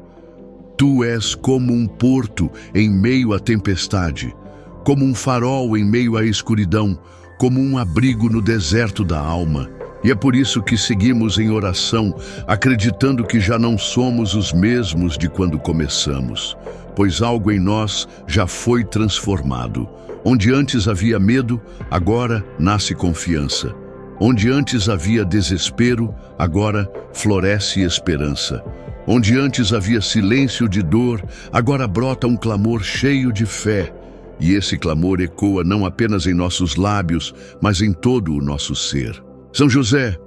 Tu és como um porto em meio à tempestade, como um farol em meio à escuridão, como um abrigo no deserto da alma. E é por isso que seguimos em oração, acreditando que já não somos os mesmos de quando começamos, pois algo em nós já foi transformado. Onde antes havia medo, agora nasce confiança. Onde antes havia desespero, agora floresce esperança. Onde antes havia silêncio de dor, agora brota um clamor cheio de fé. E esse clamor ecoa não apenas em nossos lábios, mas em todo o nosso ser. São José,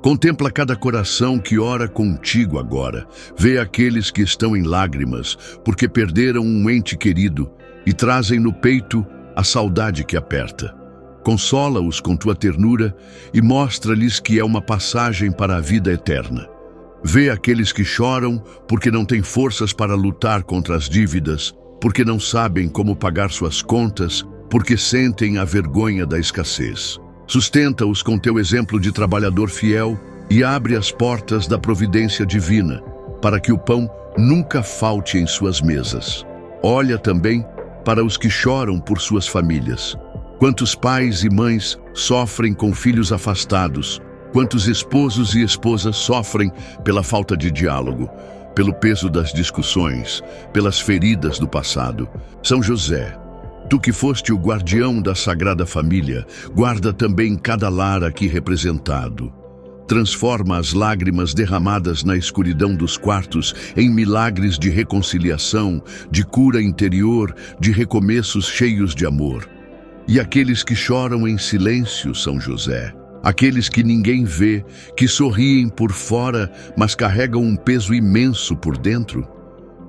contempla cada coração que ora contigo agora. Vê aqueles que estão em lágrimas, porque perderam um ente querido, e trazem no peito a saudade que aperta. Consola-os com tua ternura e mostra-lhes que é uma passagem para a vida eterna. Vê aqueles que choram porque não têm forças para lutar contra as dívidas, porque não sabem como pagar suas contas, porque sentem a vergonha da escassez. Sustenta-os com teu exemplo de trabalhador fiel e abre as portas da providência divina, para que o pão nunca falte em suas mesas. Olha também para os que choram por suas famílias. Quantos pais e mães sofrem com filhos afastados, quantos esposos e esposas sofrem pela falta de diálogo, pelo peso das discussões, pelas feridas do passado. São José, tu que foste o guardião da Sagrada Família, guarda também cada lar aqui representado. Transforma as lágrimas derramadas na escuridão dos quartos em milagres de reconciliação, de cura interior, de recomeços cheios de amor. E aqueles que choram em silêncio, São José, aqueles que ninguém vê, que sorriem por fora, mas carregam um peso imenso por dentro.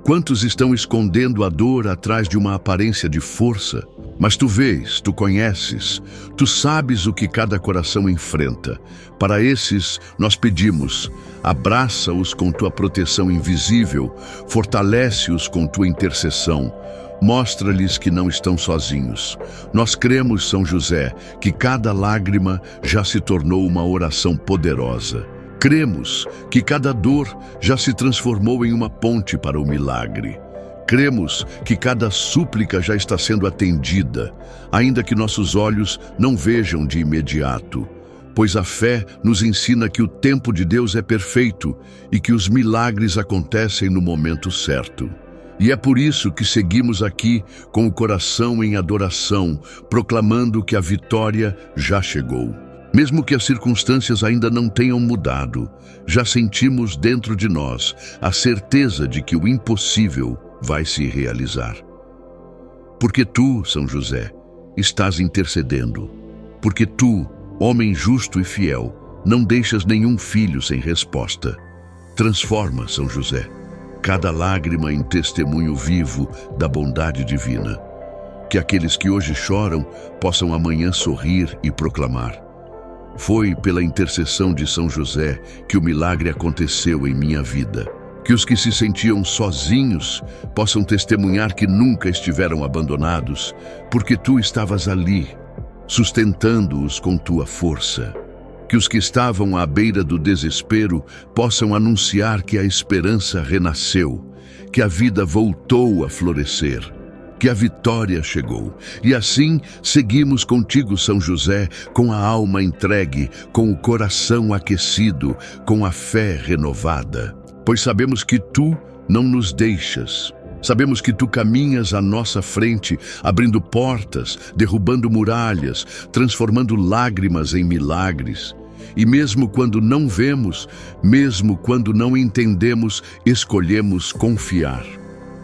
Quantos estão escondendo a dor atrás de uma aparência de força? Mas tu vês, tu conheces, tu sabes o que cada coração enfrenta. Para esses, nós pedimos, abraça-os com tua proteção invisível, fortalece-os com tua intercessão. Mostra-lhes que não estão sozinhos. Nós cremos, São José, que cada lágrima já se tornou uma oração poderosa. Cremos que cada dor já se transformou em uma ponte para o milagre. Cremos que cada súplica já está sendo atendida, ainda que nossos olhos não vejam de imediato. Pois a fé nos ensina que o tempo de Deus é perfeito e que os milagres acontecem no momento certo. E é por isso que seguimos aqui com o coração em adoração, proclamando que a vitória já chegou. Mesmo que as circunstâncias ainda não tenham mudado, já sentimos dentro de nós a certeza de que o impossível vai se realizar. Porque tu, São José, estás intercedendo. Porque tu, homem justo e fiel, não deixas nenhum filho sem resposta. Transforma, São José, cada lágrima em testemunho vivo da bondade divina. Que aqueles que hoje choram possam amanhã sorrir e proclamar: foi pela intercessão de São José que o milagre aconteceu em minha vida. Que os que se sentiam sozinhos possam testemunhar que nunca estiveram abandonados, porque tu estavas ali, sustentando-os com tua força. Que os que estavam à beira do desespero possam anunciar que a esperança renasceu, que a vida voltou a florescer, que a vitória chegou. E assim seguimos contigo, São José, com a alma entregue, com o coração aquecido, com a fé renovada. Pois sabemos que tu não nos deixas. Sabemos que tu caminhas à nossa frente, abrindo portas, derrubando muralhas, transformando lágrimas em milagres. E mesmo quando não vemos, mesmo quando não entendemos, escolhemos confiar.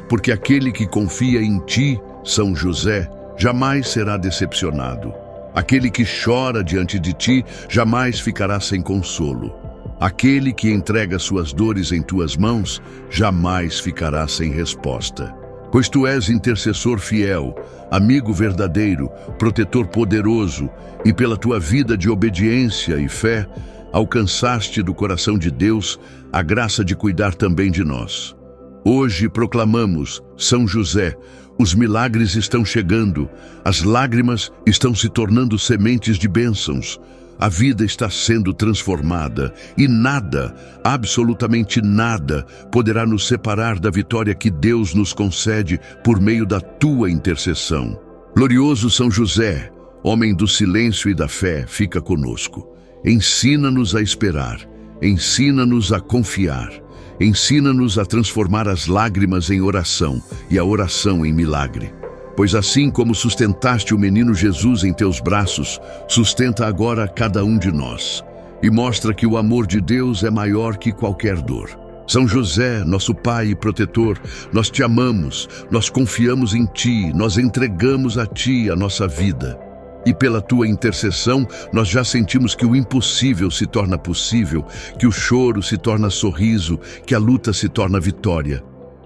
Porque aquele que confia em ti, São José, jamais será decepcionado. Aquele que chora diante de ti jamais ficará sem consolo. Aquele que entrega suas dores em tuas mãos jamais ficará sem resposta. Pois tu és intercessor fiel, amigo verdadeiro, protetor poderoso, e pela tua vida de obediência e fé, alcançaste do coração de Deus a graça de cuidar também de nós. Hoje proclamamos, São José, os milagres estão chegando, as lágrimas estão se tornando sementes de bênçãos, a vida está sendo transformada e nada, absolutamente nada, poderá nos separar da vitória que Deus nos concede por meio da tua intercessão. Glorioso São José, homem do silêncio e da fé, fica conosco. Ensina-nos a esperar, ensina-nos a confiar, ensina-nos a transformar as lágrimas em oração e a oração em milagre. Pois assim como sustentaste o menino Jesus em teus braços, sustenta agora cada um de nós e mostra que o amor de Deus é maior que qualquer dor. São José, nosso Pai e protetor, nós te amamos, nós confiamos em ti, nós entregamos a ti a nossa vida. E pela tua intercessão, nós já sentimos que o impossível se torna possível, que o choro se torna sorriso, que a luta se torna vitória.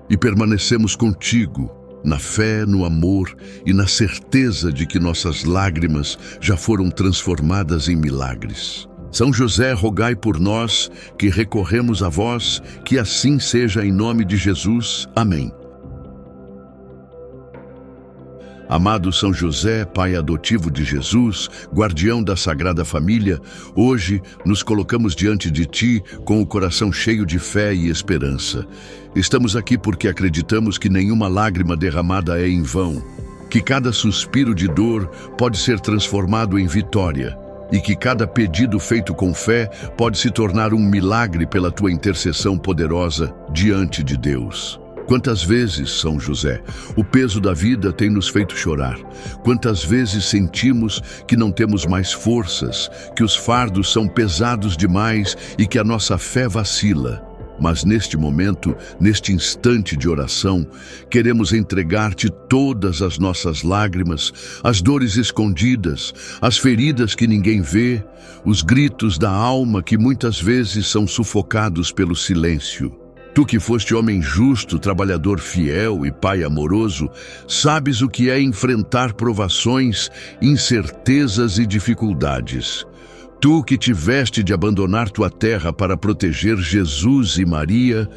E permanecemos contigo, na fé, no amor e na certeza de que nossas lágrimas já foram transformadas em milagres. São José, rogai por nós, que recorremos a vós, que assim seja em nome de Jesus. Amém. Amado São José, pai adotivo de Jesus, guardião da Sagrada Família, hoje nos colocamos diante de ti com o coração cheio de fé e esperança. Estamos aqui porque acreditamos que nenhuma lágrima derramada é em vão, que cada suspiro de dor pode ser transformado em vitória e que cada pedido feito com fé pode se tornar um milagre pela tua intercessão poderosa diante de Deus. Quantas vezes, São José, o peso da vida tem nos feito chorar? Quantas vezes sentimos que não temos mais forças, que os fardos são pesados demais e que a nossa fé vacila? Mas neste momento, neste instante de oração, queremos entregar-te todas as nossas lágrimas, as dores escondidas, as feridas que ninguém vê, os gritos da alma que muitas vezes são sufocados pelo silêncio. Tu que foste homem justo, trabalhador fiel e pai amoroso, sabes o que é enfrentar provações, incertezas e dificuldades. Tu que tiveste de abandonar tua terra para proteger Jesus e Maria,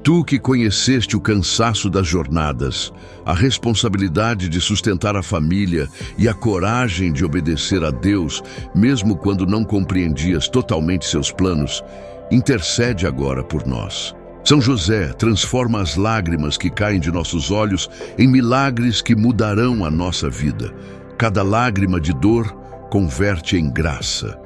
tu que conheceste o cansaço das jornadas, a responsabilidade de sustentar a família e a coragem de obedecer a Deus, mesmo quando não compreendias totalmente seus planos, intercede agora por nós. São José, transforma as lágrimas que caem de nossos olhos em milagres que mudarão a nossa vida. Cada lágrima de dor converte em graça.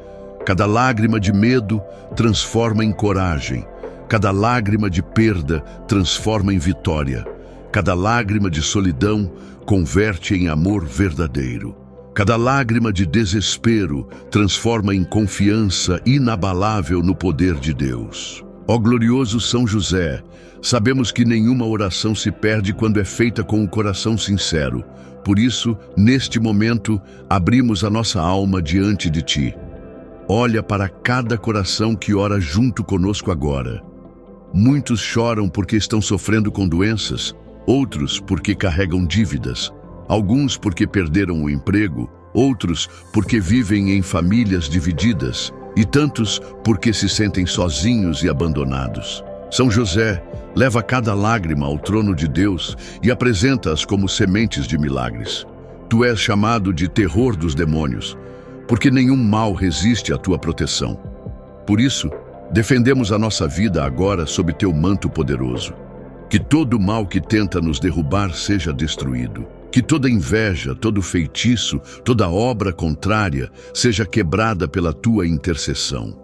Cada lágrima de medo transforma em coragem. Cada lágrima de perda transforma em vitória. Cada lágrima de solidão converte em amor verdadeiro. Cada lágrima de desespero transforma em confiança inabalável no poder de Deus. Ó glorioso São José, sabemos que nenhuma oração se perde quando é feita com um coração sincero. Por isso, neste momento, abrimos a nossa alma diante de ti. Olha para cada coração que ora junto conosco agora. Muitos choram porque estão sofrendo com doenças, outros porque carregam dívidas, alguns porque perderam o emprego, outros porque vivem em famílias divididas, e tantos porque se sentem sozinhos e abandonados. São José, leva cada lágrima ao trono de Deus e apresenta-as como sementes de milagres. Tu és chamado de terror dos demônios, porque nenhum mal resiste à tua proteção. Por isso, defendemos a nossa vida agora sob teu manto poderoso. Que todo mal que tenta nos derrubar seja destruído. Que toda inveja, todo feitiço, toda obra contrária seja quebrada pela tua intercessão.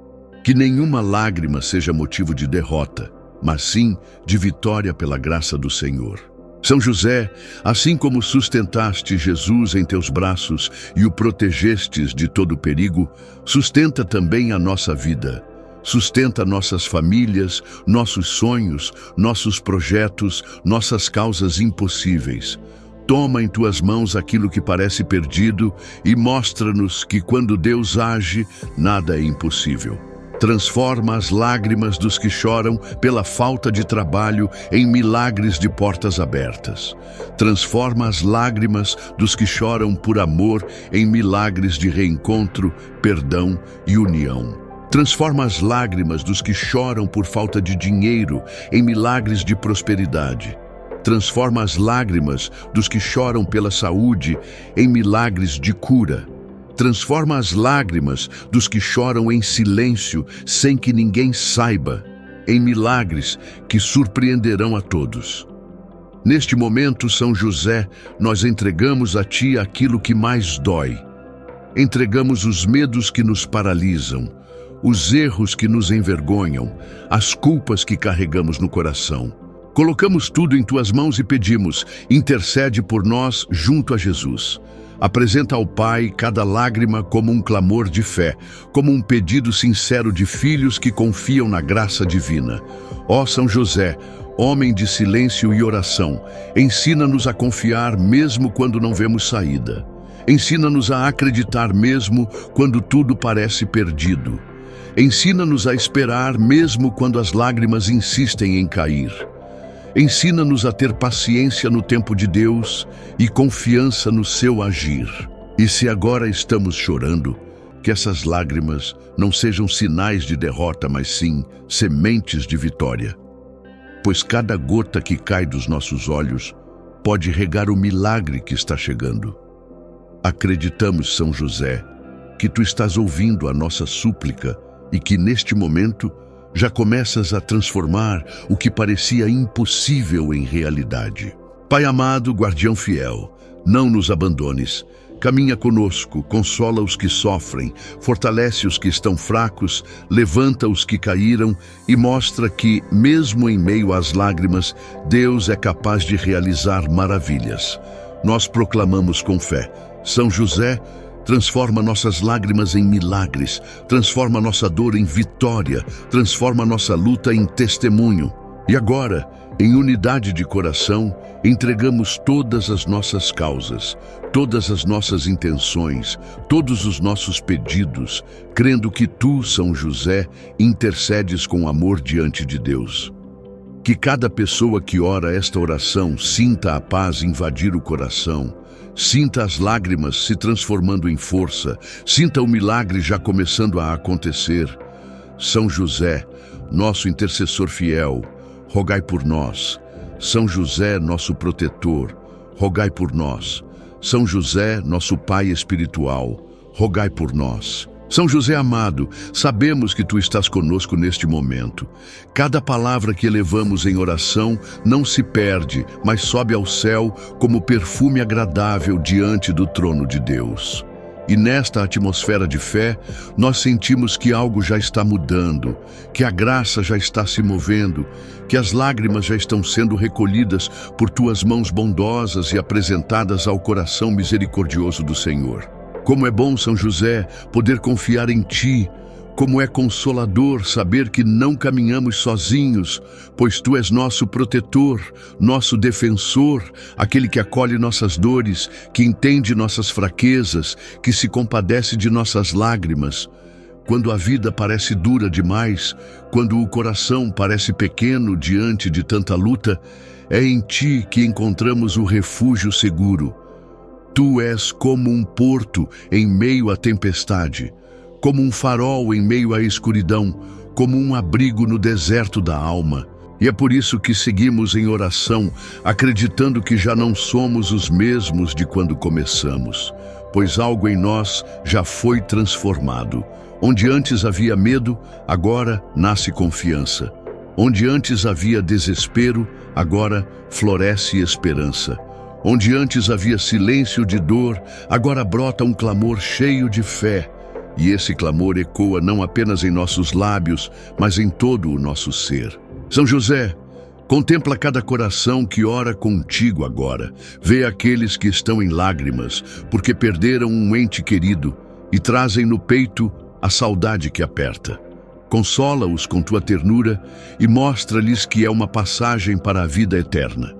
Que nenhuma lágrima seja motivo de derrota, mas sim de vitória pela graça do Senhor. São José, assim como sustentaste Jesus em teus braços e o protegestes de todo perigo, sustenta também a nossa vida. Sustenta nossas famílias, nossos sonhos, nossos projetos, nossas causas impossíveis. Toma em tuas mãos aquilo que parece perdido e mostra-nos que quando Deus age, nada é impossível. Transforma as lágrimas dos que choram pela falta de trabalho em milagres de portas abertas. Transforma as lágrimas dos que choram por amor em milagres de reencontro, perdão e união. Transforma as lágrimas dos que choram por falta de dinheiro em milagres de prosperidade. Transforma as lágrimas dos que choram pela saúde em milagres de cura. Transforma as lágrimas dos que choram em silêncio, sem que ninguém saiba, em milagres que surpreenderão a todos. Neste momento, São José, nós entregamos a ti aquilo que mais dói. Entregamos os medos que nos paralisam, os erros que nos envergonham, as culpas que carregamos no coração. Colocamos tudo em tuas mãos e pedimos, intercede por nós junto a Jesus. Apresenta ao Pai cada lágrima como um clamor de fé, como um pedido sincero de filhos que confiam na graça divina. Ó São José, homem de silêncio e oração, ensina-nos a confiar mesmo quando não vemos saída. Ensina-nos a acreditar mesmo quando tudo parece perdido. Ensina-nos a esperar mesmo quando as lágrimas insistem em cair. Ensina-nos a ter paciência no tempo de Deus e confiança no seu agir. E se agora estamos chorando, que essas lágrimas não sejam sinais de derrota, mas sim sementes de vitória. Pois cada gota que cai dos nossos olhos pode regar o milagre que está chegando. Acreditamos, São José, que tu estás ouvindo a nossa súplica e que neste momento já começas a transformar o que parecia impossível em realidade. Pai amado, guardião fiel, não nos abandones. Caminha conosco, consola os que sofrem, fortalece os que estão fracos, levanta os que caíram e mostra que, mesmo em meio às lágrimas, Deus é capaz de realizar maravilhas. Nós proclamamos com fé: São José, transforma nossas lágrimas em milagres, transforma nossa dor em vitória, transforma nossa luta em testemunho. E agora, em unidade de coração, entregamos todas as nossas causas, todas as nossas intenções, todos os nossos pedidos, crendo que tu, São José, intercedes com amor diante de Deus. Que cada pessoa que ora esta oração sinta a paz invadir o coração, sinta as lágrimas se transformando em força, sinta o milagre já começando a acontecer. São José, nosso intercessor fiel, rogai por nós. São José, nosso protetor, rogai por nós. São José, nosso Pai espiritual, rogai por nós. São José amado, sabemos que tu estás conosco neste momento. Cada palavra que elevamos em oração não se perde, mas sobe ao céu como perfume agradável diante do trono de Deus. E nesta atmosfera de fé, nós sentimos que algo já está mudando, que a graça já está se movendo, que as lágrimas já estão sendo recolhidas por tuas mãos bondosas e apresentadas ao coração misericordioso do Senhor. Como é bom, São José, poder confiar em ti. Como é consolador saber que não caminhamos sozinhos, pois tu és nosso protetor, nosso defensor, aquele que acolhe nossas dores, que entende nossas fraquezas, que se compadece de nossas lágrimas. Quando a vida parece dura demais, quando o coração parece pequeno diante de tanta luta, é em ti que encontramos o refúgio seguro. Tu és como um porto em meio à tempestade, como um farol em meio à escuridão, como um abrigo no deserto da alma. E é por isso que seguimos em oração, acreditando que já não somos os mesmos de quando começamos, pois algo em nós já foi transformado. Onde antes havia medo, agora nasce confiança. Onde antes havia desespero, agora floresce esperança. Onde antes havia silêncio de dor, agora brota um clamor cheio de fé. E esse clamor ecoa não apenas em nossos lábios, mas em todo o nosso ser. São José, contempla cada coração que ora contigo agora. Vê aqueles que estão em lágrimas, porque perderam um ente querido e trazem no peito a saudade que aperta. Consola-os com tua ternura e mostra-lhes que é uma passagem para a vida eterna.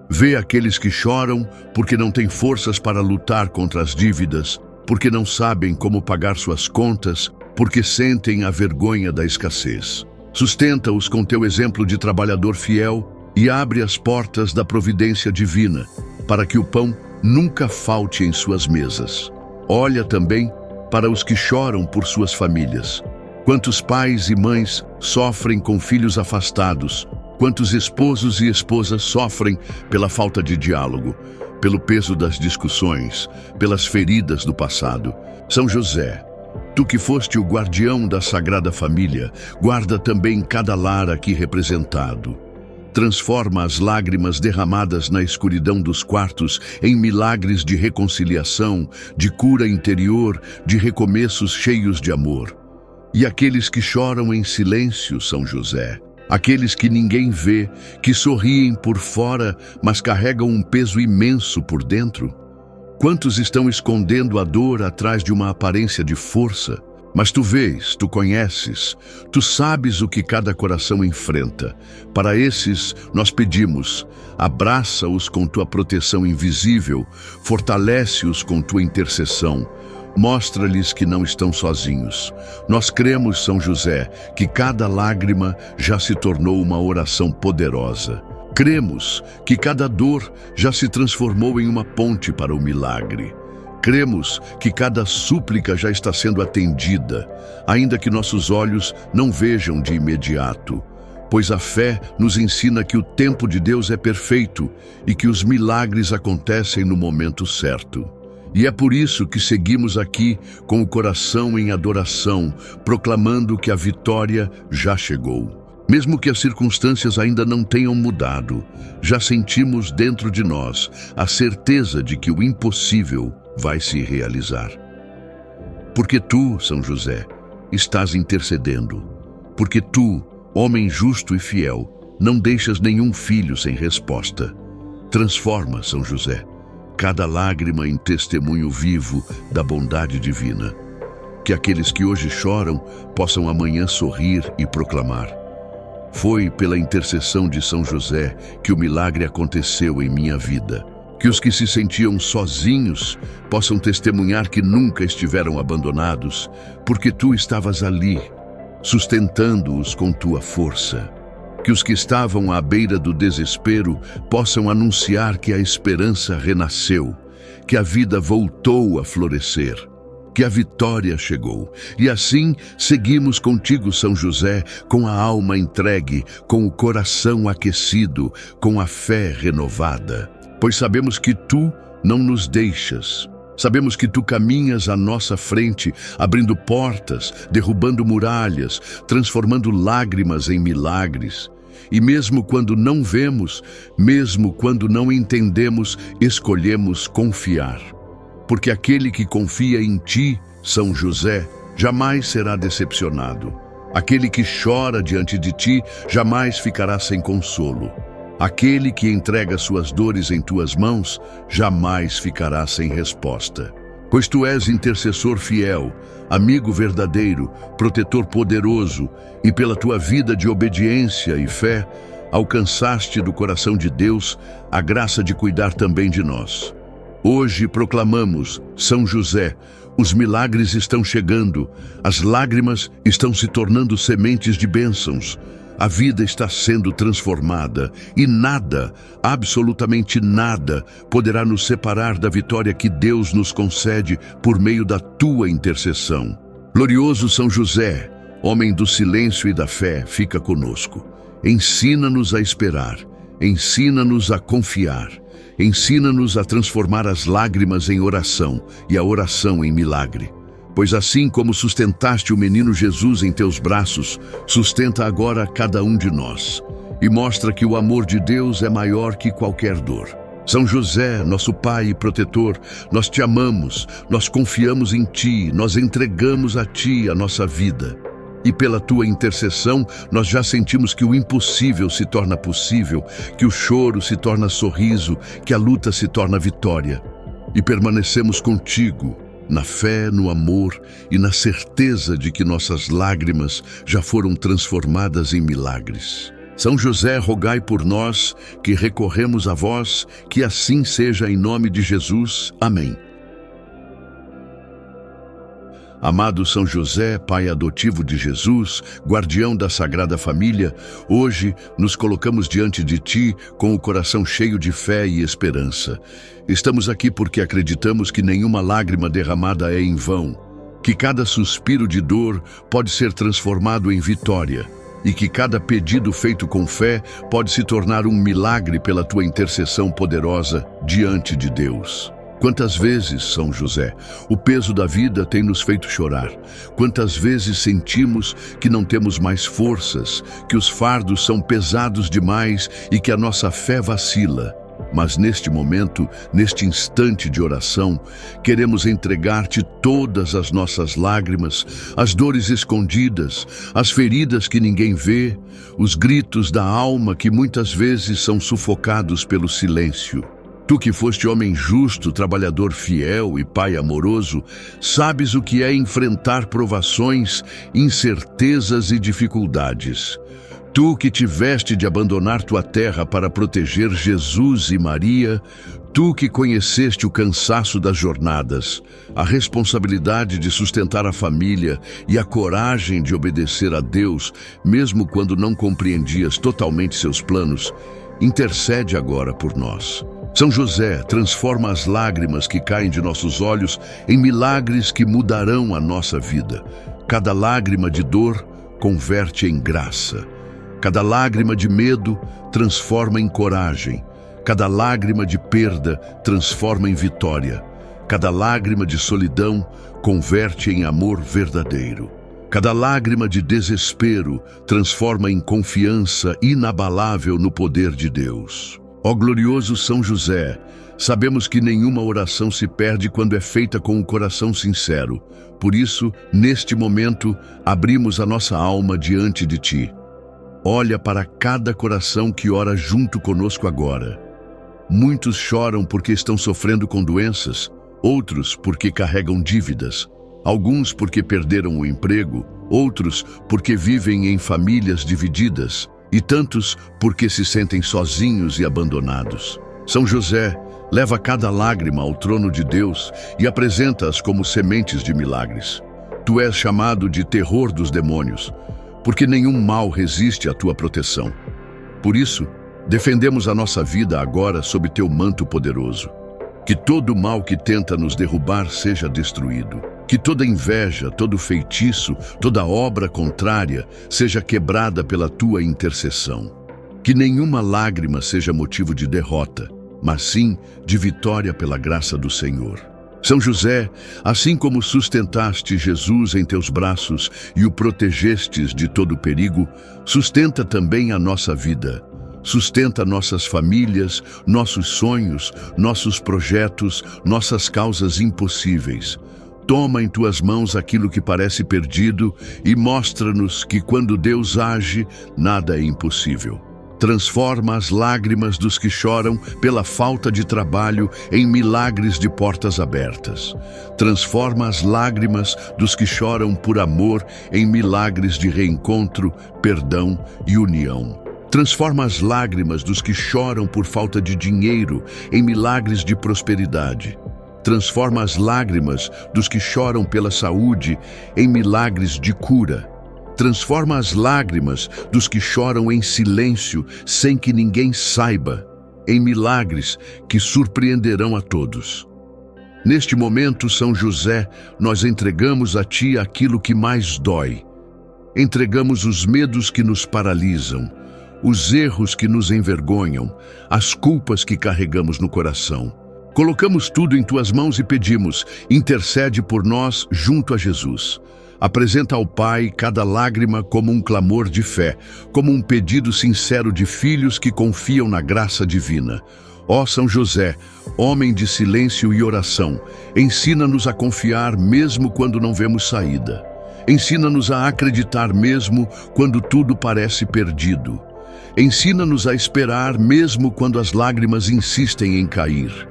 Vê aqueles que choram porque não têm forças para lutar contra as dívidas, porque não sabem como pagar suas contas, porque sentem a vergonha da escassez. Sustenta-os com teu exemplo de trabalhador fiel e abre as portas da providência divina, para que o pão nunca falte em suas mesas. Olha também para os que choram por suas famílias. Quantos pais e mães sofrem com filhos afastados, quantos esposos e esposas sofrem pela falta de diálogo, pelo peso das discussões, pelas feridas do passado. São José, tu que foste o guardião da Sagrada Família, guarda também cada lar aqui representado. Transforma as lágrimas derramadas na escuridão dos quartos em milagres de reconciliação, de cura interior, de recomeços cheios de amor. E aqueles que choram em silêncio, São José, aqueles que ninguém vê, que sorriem por fora, mas carregam um peso imenso por dentro. Quantos estão escondendo a dor atrás de uma aparência de força? Mas tu vês, tu conheces, tu sabes o que cada coração enfrenta. Para esses, nós pedimos, abraça-os com tua proteção invisível, fortalece-os com tua intercessão. Mostra-lhes que não estão sozinhos. Nós cremos, São José, que cada lágrima já se tornou uma oração poderosa. Cremos que cada dor já se transformou em uma ponte para o milagre. Cremos que cada súplica já está sendo atendida, ainda que nossos olhos não vejam de imediato. pois a fé nos ensina que o tempo de Deus é perfeito e que os milagres acontecem no momento certo. E é por isso que seguimos aqui com o coração em adoração, proclamando que a vitória já chegou. Mesmo que as circunstâncias ainda não tenham mudado, já sentimos dentro de nós a certeza de que o impossível vai se realizar. Porque tu, São José, estás intercedendo. Porque tu, homem justo e fiel, não deixas nenhum filho sem resposta. Transforma, São José, cada lágrima em testemunho vivo da bondade divina. Que aqueles que hoje choram possam amanhã sorrir e proclamar: foi pela intercessão de São José que o milagre aconteceu em minha vida. Que os que se sentiam sozinhos possam testemunhar que nunca estiveram abandonados, porque tu estavas ali, sustentando-os com tua força. Que os que estavam à beira do desespero possam anunciar que a esperança renasceu, que a vida voltou a florescer, que a vitória chegou. E assim seguimos contigo, São José, com a alma entregue, com o coração aquecido, com a fé renovada. Pois sabemos que tu não nos deixas. Sabemos que tu caminhas à nossa frente, abrindo portas, derrubando muralhas, transformando lágrimas em milagres. E mesmo quando não vemos, mesmo quando não entendemos, escolhemos confiar. Porque aquele que confia em ti, São José, jamais será decepcionado. Aquele que chora diante de ti jamais ficará sem consolo. Aquele que entrega suas dores em tuas mãos jamais ficará sem resposta. Pois tu és intercessor fiel, amigo verdadeiro, protetor poderoso, e pela tua vida de obediência e fé, alcançaste do coração de Deus a graça de cuidar também de nós. Hoje proclamamos, São José, os milagres estão chegando, as lágrimas estão se tornando sementes de bênçãos, a vida está sendo transformada e nada, absolutamente nada, poderá nos separar da vitória que Deus nos concede por meio da tua intercessão. Glorioso São José, homem do silêncio e da fé, fica conosco. Ensina-nos a esperar, ensina-nos a confiar. Ensina-nos a transformar as lágrimas em oração e a oração em milagre. Pois assim como sustentaste o menino Jesus em teus braços, sustenta agora cada um de nós. E mostra que o amor de Deus é maior que qualquer dor. São José, nosso Pai e protetor, nós te amamos, nós confiamos em ti, nós entregamos a ti a nossa vida. E pela tua intercessão, nós já sentimos que o impossível se torna possível, que o choro se torna sorriso, que a luta se torna vitória. E permanecemos contigo, na fé, no amor e na certeza de que nossas lágrimas já foram transformadas em milagres. São José, rogai por nós, que recorremos a vós, que assim seja em nome de Jesus. Amém. Amado São José, pai adotivo de Jesus, guardião da Sagrada Família, hoje nos colocamos diante de ti com o coração cheio de fé e esperança. Estamos aqui porque acreditamos que nenhuma lágrima derramada é em vão, que cada suspiro de dor pode ser transformado em vitória e que cada pedido feito com fé pode se tornar um milagre pela tua intercessão poderosa diante de Deus. Quantas vezes, São José, o peso da vida tem nos feito chorar? Quantas vezes sentimos que não temos mais forças, que os fardos são pesados demais e que a nossa fé vacila? Mas neste momento, neste instante de oração, queremos entregar-te todas as nossas lágrimas, as dores escondidas, as feridas que ninguém vê, os gritos da alma que muitas vezes são sufocados pelo silêncio. Tu que foste homem justo, trabalhador fiel e pai amoroso, sabes o que é enfrentar provações, incertezas e dificuldades. Tu que tiveste de abandonar tua terra para proteger Jesus e Maria, tu que conheceste o cansaço das jornadas, a responsabilidade de sustentar a família e a coragem de obedecer a Deus, mesmo quando não compreendias totalmente seus planos, intercede agora por nós. São José, transforma as lágrimas que caem de nossos olhos em milagres que mudarão a nossa vida. Cada lágrima de dor converte em graça. Cada lágrima de medo transforma em coragem. Cada lágrima de perda transforma em vitória. Cada lágrima de solidão converte em amor verdadeiro. Cada lágrima de desespero transforma em confiança inabalável no poder de Deus. Ó glorioso São José, sabemos que nenhuma oração se perde quando é feita com um coração sincero. Por isso, neste momento, abrimos a nossa alma diante de Ti. Olha para cada coração que ora junto conosco agora. Muitos choram porque estão sofrendo com doenças, outros porque carregam dívidas, alguns porque perderam o emprego, outros porque vivem em famílias divididas, e tantos porque se sentem sozinhos e abandonados. São José, leva cada lágrima ao trono de Deus e apresenta-as como sementes de milagres. Tu és chamado de terror dos demônios, porque nenhum mal resiste à tua proteção. Por isso, defendemos a nossa vida agora sob teu manto poderoso. Que todo mal que tenta nos derrubar seja destruído. Que toda inveja, todo feitiço, toda obra contrária seja quebrada pela tua intercessão. Que nenhuma lágrima seja motivo de derrota, mas sim de vitória pela graça do Senhor. São José, assim como sustentaste Jesus em teus braços e o protegestes de todo perigo, sustenta também a nossa vida. Sustenta nossas famílias, nossos sonhos, nossos projetos, nossas causas impossíveis. Toma em tuas mãos aquilo que parece perdido e mostra-nos que quando Deus age, nada é impossível. Transforma as lágrimas dos que choram pela falta de trabalho em milagres de portas abertas. Transforma as lágrimas dos que choram por amor em milagres de reencontro, perdão e união. Transforma as lágrimas dos que choram por falta de dinheiro em milagres de prosperidade. Transforma as lágrimas dos que choram pela saúde em milagres de cura. Transforma as lágrimas dos que choram em silêncio sem que ninguém saiba, em milagres que surpreenderão a todos. Neste momento, São José, nós entregamos a Ti aquilo que mais dói. Entregamos os medos que nos paralisam, os erros que nos envergonham, as culpas que carregamos no coração. Colocamos tudo em Tuas mãos e pedimos, intercede por nós junto a Jesus. Apresenta ao Pai cada lágrima como um clamor de fé, como um pedido sincero de filhos que confiam na graça divina. Ó São José, homem de silêncio e oração, ensina-nos a confiar mesmo quando não vemos saída. Ensina-nos a acreditar mesmo quando tudo parece perdido. Ensina-nos a esperar mesmo quando as lágrimas insistem em cair.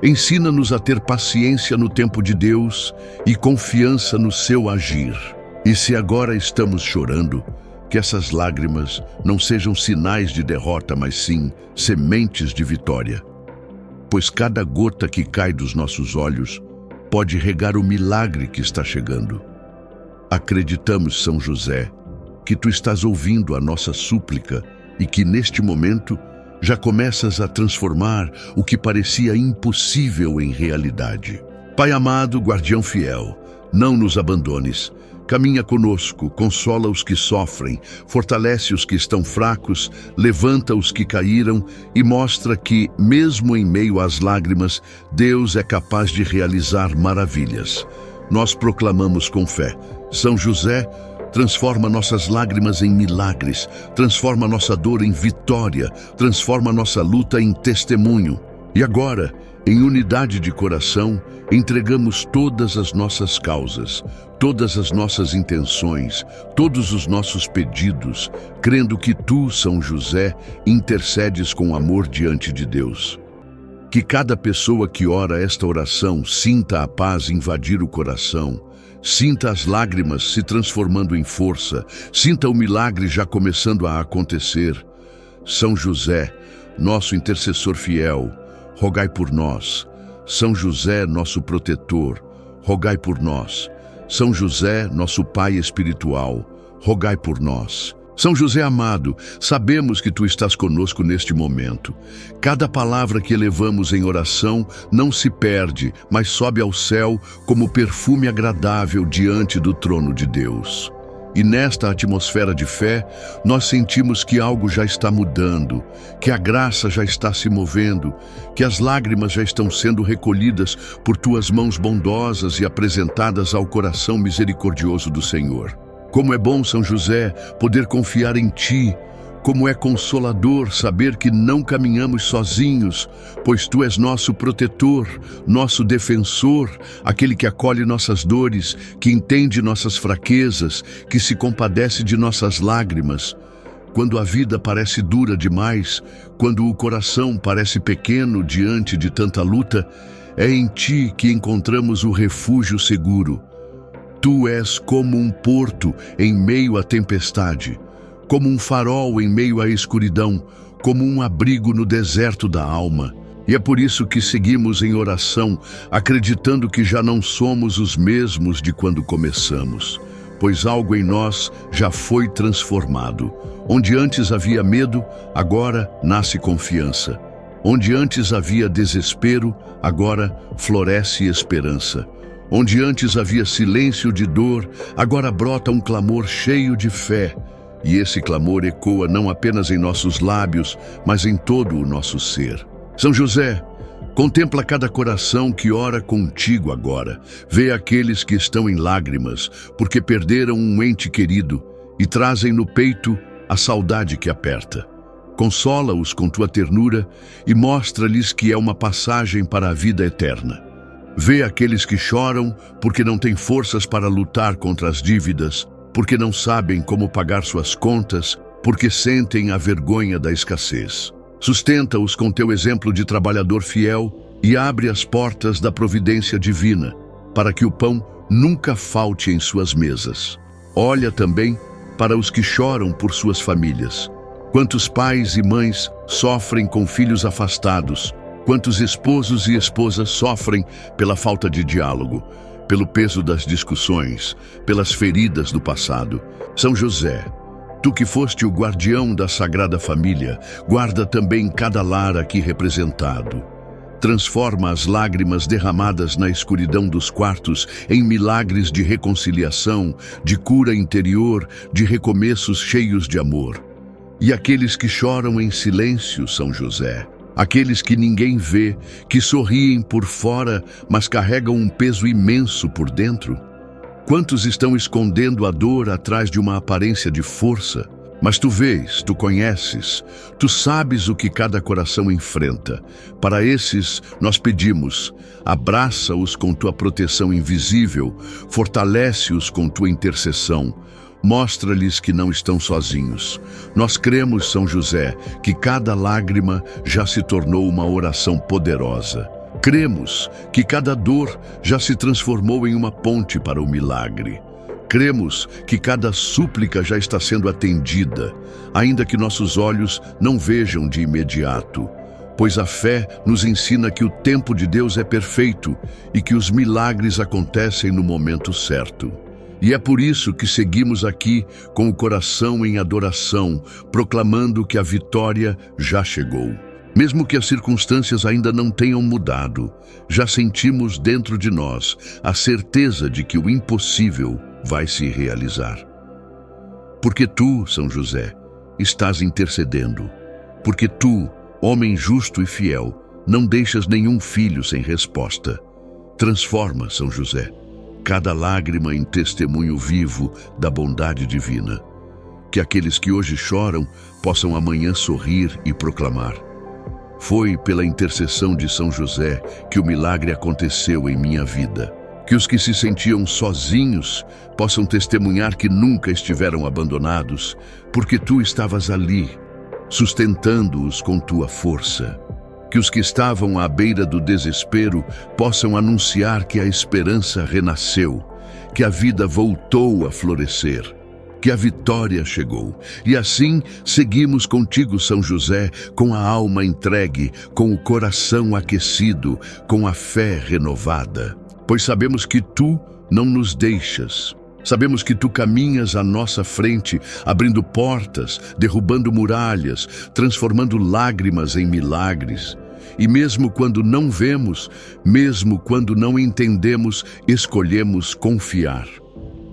Ensina-nos a ter paciência no tempo de Deus e confiança no seu agir. E se agora estamos chorando, que essas lágrimas não sejam sinais de derrota, mas sim sementes de vitória. Pois cada gota que cai dos nossos olhos pode regar o milagre que está chegando. Acreditamos, São José, que tu estás ouvindo a nossa súplica e que neste momento já começas a transformar o que parecia impossível em realidade. Pai amado, guardião fiel, não nos abandones. Caminha conosco, consola os que sofrem, fortalece os que estão fracos, levanta os que caíram e mostra que, mesmo em meio às lágrimas, Deus é capaz de realizar maravilhas. Nós proclamamos com fé: São José, transforma nossas lágrimas em milagres, transforma nossa dor em vitória, transforma nossa luta em testemunho. E agora, em unidade de coração, entregamos todas as nossas causas, todas as nossas intenções, todos os nossos pedidos, crendo que tu, São José, intercedes com amor diante de Deus. Que cada pessoa que ora esta oração sinta a paz invadir o coração, sinta as lágrimas se transformando em força, sinta o milagre já começando a acontecer. São José, nosso intercessor fiel, rogai por nós. São José, nosso protetor, rogai por nós. São José, nosso Pai espiritual, rogai por nós. São José amado, sabemos que tu estás conosco neste momento. Cada palavra que elevamos em oração não se perde, mas sobe ao céu como perfume agradável diante do trono de Deus. E nesta atmosfera de fé, nós sentimos que algo já está mudando, que a graça já está se movendo, que as lágrimas já estão sendo recolhidas por tuas mãos bondosas e apresentadas ao coração misericordioso do Senhor. Como é bom, São José, poder confiar em ti. Como é consolador saber que não caminhamos sozinhos, pois tu és nosso protetor, nosso defensor, aquele que acolhe nossas dores, que entende nossas fraquezas, que se compadece de nossas lágrimas. Quando a vida parece dura demais, quando o coração parece pequeno diante de tanta luta, é em ti que encontramos o refúgio seguro. Tu és como um porto em meio à tempestade, como um farol em meio à escuridão, como um abrigo no deserto da alma. E é por isso que seguimos em oração, acreditando que já não somos os mesmos de quando começamos, pois algo em nós já foi transformado. Onde antes havia medo, agora nasce confiança. Onde antes havia desespero, agora floresce esperança. Onde antes havia silêncio de dor, agora brota um clamor cheio de fé. E esse clamor ecoa não apenas em nossos lábios, mas em todo o nosso ser. São José, contempla cada coração que ora contigo agora. Vê aqueles que estão em lágrimas, porque perderam um ente querido e trazem no peito a saudade que aperta. Consola-os com tua ternura e mostra-lhes que é uma passagem para a vida eterna. Vê aqueles que choram porque não têm forças para lutar contra as dívidas, porque não sabem como pagar suas contas, porque sentem a vergonha da escassez. Sustenta-os com teu exemplo de trabalhador fiel e abre as portas da providência divina, para que o pão nunca falte em suas mesas. Olha também para os que choram por suas famílias. Quantos pais e mães sofrem com filhos afastados, quantos esposos e esposas sofrem pela falta de diálogo, pelo peso das discussões, pelas feridas do passado. São José, tu que foste o guardião da Sagrada Família, guarda também cada lar aqui representado. Transforma as lágrimas derramadas na escuridão dos quartos em milagres de reconciliação, de cura interior, de recomeços cheios de amor. E aqueles que choram em silêncio, São José, aqueles que ninguém vê, que sorriem por fora, mas carregam um peso imenso por dentro. Quantos estão escondendo a dor atrás de uma aparência de força? Mas tu vês, tu conheces, tu sabes o que cada coração enfrenta. Para esses, nós pedimos, abraça-os com tua proteção invisível, fortalece-os com tua intercessão. Mostra-lhes que não estão sozinhos. Nós cremos, São José, que cada lágrima já se tornou uma oração poderosa. Cremos que cada dor já se transformou em uma ponte para o milagre. Cremos que cada súplica já está sendo atendida, ainda que nossos olhos não vejam de imediato. Pois a fé nos ensina que o tempo de Deus é perfeito e que os milagres acontecem no momento certo. E é por isso que seguimos aqui com o coração em adoração, proclamando que a vitória já chegou. Mesmo que as circunstâncias ainda não tenham mudado, já sentimos dentro de nós a certeza de que o impossível vai se realizar. Porque tu, São José, estás intercedendo. Porque tu, homem justo e fiel, não deixas nenhum filho sem resposta. Transforma, São José, cada lágrima em testemunho vivo da bondade divina. Que aqueles que hoje choram possam amanhã sorrir e proclamar: foi pela intercessão de São José que o milagre aconteceu em minha vida. Que os que se sentiam sozinhos possam testemunhar que nunca estiveram abandonados, porque tu estavas ali, sustentando-os com tua força. Que os que estavam à beira do desespero possam anunciar que a esperança renasceu, que a vida voltou a florescer, que a vitória chegou. E assim seguimos contigo, São José, com a alma entregue, com o coração aquecido, com a fé renovada. Pois sabemos que tu não nos deixas. Sabemos que tu caminhas à nossa frente, abrindo portas, derrubando muralhas, transformando lágrimas em milagres. E mesmo quando não vemos, mesmo quando não entendemos, escolhemos confiar.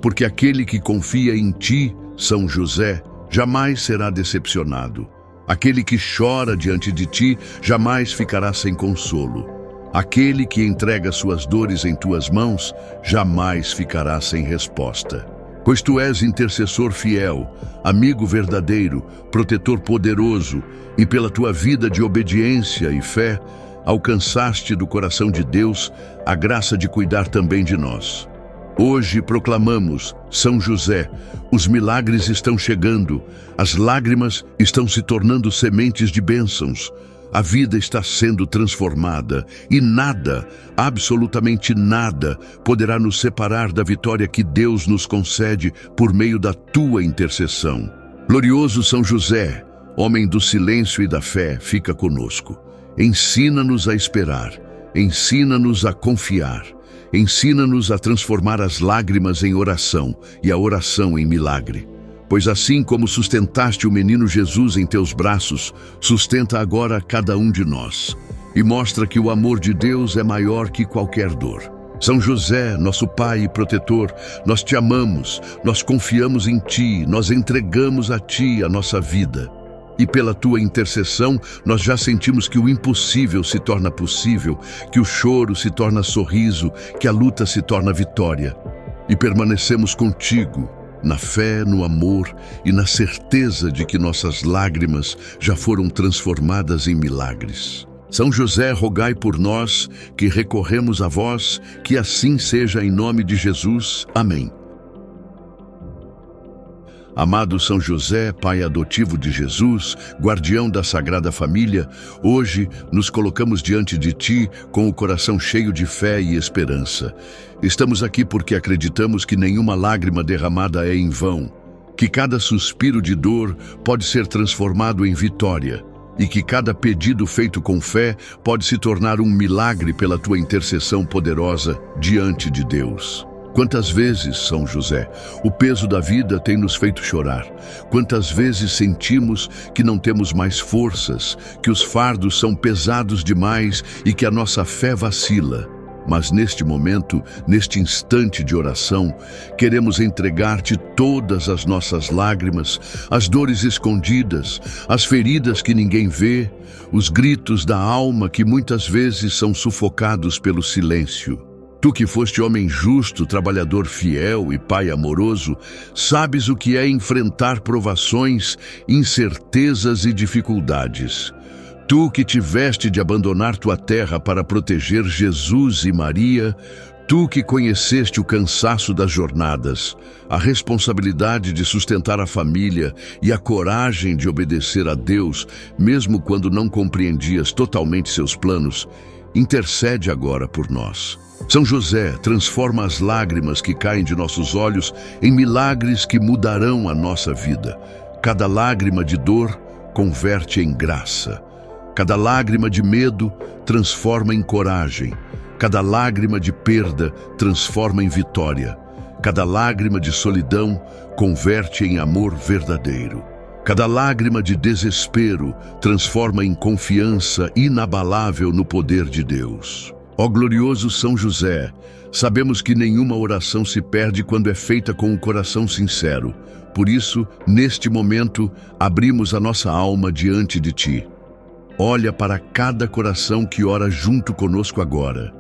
porque aquele que confia em ti, São José, jamais será decepcionado. Aquele que chora diante de ti jamais ficará sem consolo. Aquele que entrega suas dores em tuas mãos jamais ficará sem resposta. Pois tu és intercessor fiel, amigo verdadeiro, protetor poderoso, e pela tua vida de obediência e fé, alcançaste do coração de Deus a graça de cuidar também de nós. Hoje proclamamos, São José, os milagres estão chegando, as lágrimas estão se tornando sementes de bênçãos, a vida está sendo transformada e nada, absolutamente nada, poderá nos separar da vitória que Deus nos concede por meio da tua intercessão. Glorioso São José, homem do silêncio e da fé, fica conosco. Ensina-nos a esperar, ensina-nos a confiar, ensina-nos a transformar as lágrimas em oração e a oração em milagre. Pois assim como sustentaste o menino Jesus em teus braços, sustenta agora cada um de nós e mostra que o amor de Deus é maior que qualquer dor. São José, nosso Pai e protetor, nós te amamos, nós confiamos em ti, nós entregamos a ti a nossa vida. E pela tua intercessão, nós já sentimos que o impossível se torna possível, que o choro se torna sorriso, que a luta se torna vitória. E permanecemos contigo, na fé, no amor e na certeza de que nossas lágrimas já foram transformadas em milagres. São José, rogai por nós, que recorremos a vós, que assim seja em nome de Jesus. Amém. Amado São José, pai adotivo de Jesus, guardião da Sagrada Família, hoje nos colocamos diante de ti com o coração cheio de fé e esperança. Estamos aqui porque acreditamos que nenhuma lágrima derramada é em vão, que cada suspiro de dor pode ser transformado em vitória e que cada pedido feito com fé pode se tornar um milagre pela tua intercessão poderosa diante de Deus. Quantas vezes, São José, o peso da vida tem nos feito chorar? Quantas vezes sentimos que não temos mais forças, que os fardos são pesados demais e que a nossa fé vacila? Mas neste momento, neste instante de oração, queremos entregar-te todas as nossas lágrimas, as dores escondidas, as feridas que ninguém vê, os gritos da alma que muitas vezes são sufocados pelo silêncio. Tu que foste homem justo, trabalhador fiel e pai amoroso, sabes o que é enfrentar provações, incertezas e dificuldades. Tu que tiveste de abandonar tua terra para proteger Jesus e Maria, tu que conheceste o cansaço das jornadas, a responsabilidade de sustentar a família e a coragem de obedecer a Deus, mesmo quando não compreendias totalmente seus planos, intercede agora por nós. São José, transforma as lágrimas que caem de nossos olhos em milagres que mudarão a nossa vida. Cada lágrima de dor converte em graça. Cada lágrima de medo transforma em coragem. Cada lágrima de perda transforma em vitória. Cada lágrima de solidão converte em amor verdadeiro. Cada lágrima de desespero transforma em confiança inabalável no poder de Deus. Ó glorioso São José, sabemos que nenhuma oração se perde quando é feita com um coração sincero. Por isso, neste momento, abrimos a nossa alma diante de ti. Olha para cada coração que ora junto conosco agora.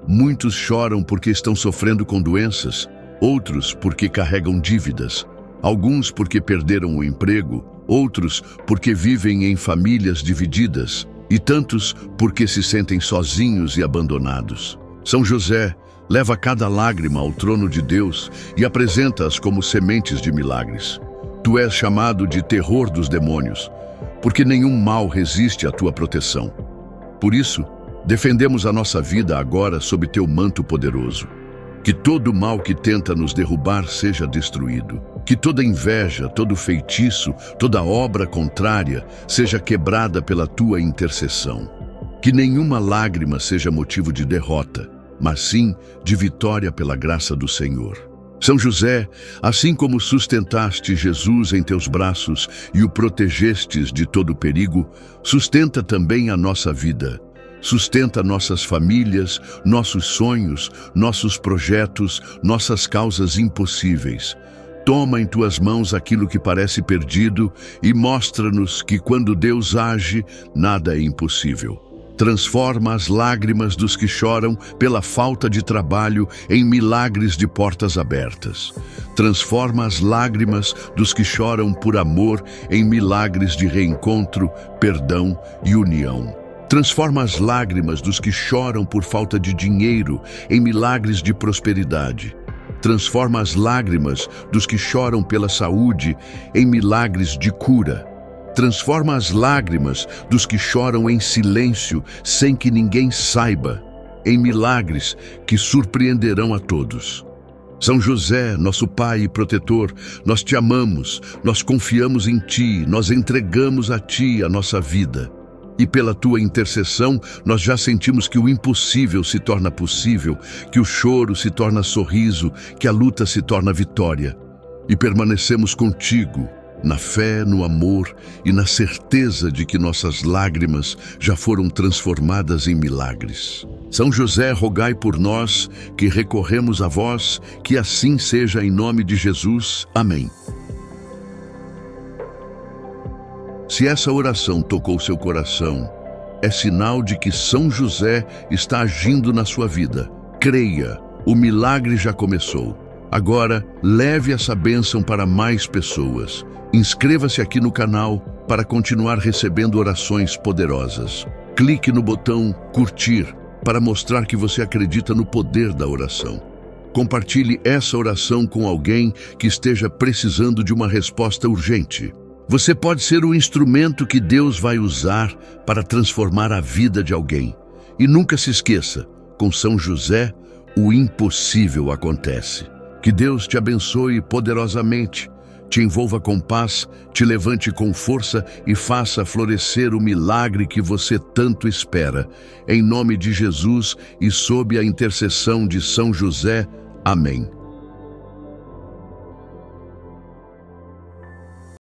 Muitos choram porque estão sofrendo com doenças, outros porque carregam dívidas, alguns porque perderam o emprego, outros porque vivem em famílias divididas, e tantos porque se sentem sozinhos e abandonados. São José, leva cada lágrima ao trono de Deus e apresenta-as como sementes de milagres. Tu és chamado de terror dos demônios, porque nenhum mal resiste à tua proteção. Por isso, defendemos a nossa vida agora sob teu manto poderoso. Que todo mal que tenta nos derrubar seja destruído. Que toda inveja, todo feitiço, toda obra contrária seja quebrada pela tua intercessão. Que nenhuma lágrima seja motivo de derrota, mas sim de vitória pela graça do Senhor. São José, assim como sustentaste Jesus em teus braços e o protegestes de todo perigo, sustenta também a nossa vida. Sustenta nossas famílias, nossos sonhos, nossos projetos, nossas causas impossíveis. Toma em tuas mãos aquilo que parece perdido e mostra-nos que quando Deus age, nada é impossível. Transforma as lágrimas dos que choram pela falta de trabalho em milagres de portas abertas. Transforma as lágrimas dos que choram por amor em milagres de reencontro, perdão e união. Transforma as lágrimas dos que choram por falta de dinheiro em milagres de prosperidade. Transforma as lágrimas dos que choram pela saúde em milagres de cura. Transforma as lágrimas dos que choram em silêncio, sem que ninguém saiba, em milagres que surpreenderão a todos. São José, nosso Pai e protetor, nós te amamos, nós confiamos em Ti, nós entregamos a Ti a nossa vida. E pela Tua intercessão, nós já sentimos que o impossível se torna possível, que o choro se torna sorriso, que a luta se torna vitória. E permanecemos contigo, na fé, no amor e na certeza de que nossas lágrimas já foram transformadas em milagres. São José, rogai por nós, que recorremos a vós, que assim seja em nome de Jesus. Amém. Se essa oração tocou seu coração, é sinal de que São José está agindo na sua vida. Creia, o milagre já começou. Agora, leve essa bênção para mais pessoas. Inscreva-se aqui no canal para continuar recebendo orações poderosas. Clique no botão curtir para mostrar que você acredita no poder da oração. Compartilhe essa oração com alguém que esteja precisando de uma resposta urgente. Você pode ser o instrumento que Deus vai usar para transformar a vida de alguém. E nunca se esqueça, com São José, o impossível acontece. Que Deus te abençoe poderosamente, te envolva com paz, te levante com força e faça florescer o milagre que você tanto espera. Em nome de Jesus e sob a intercessão de São José. Amém.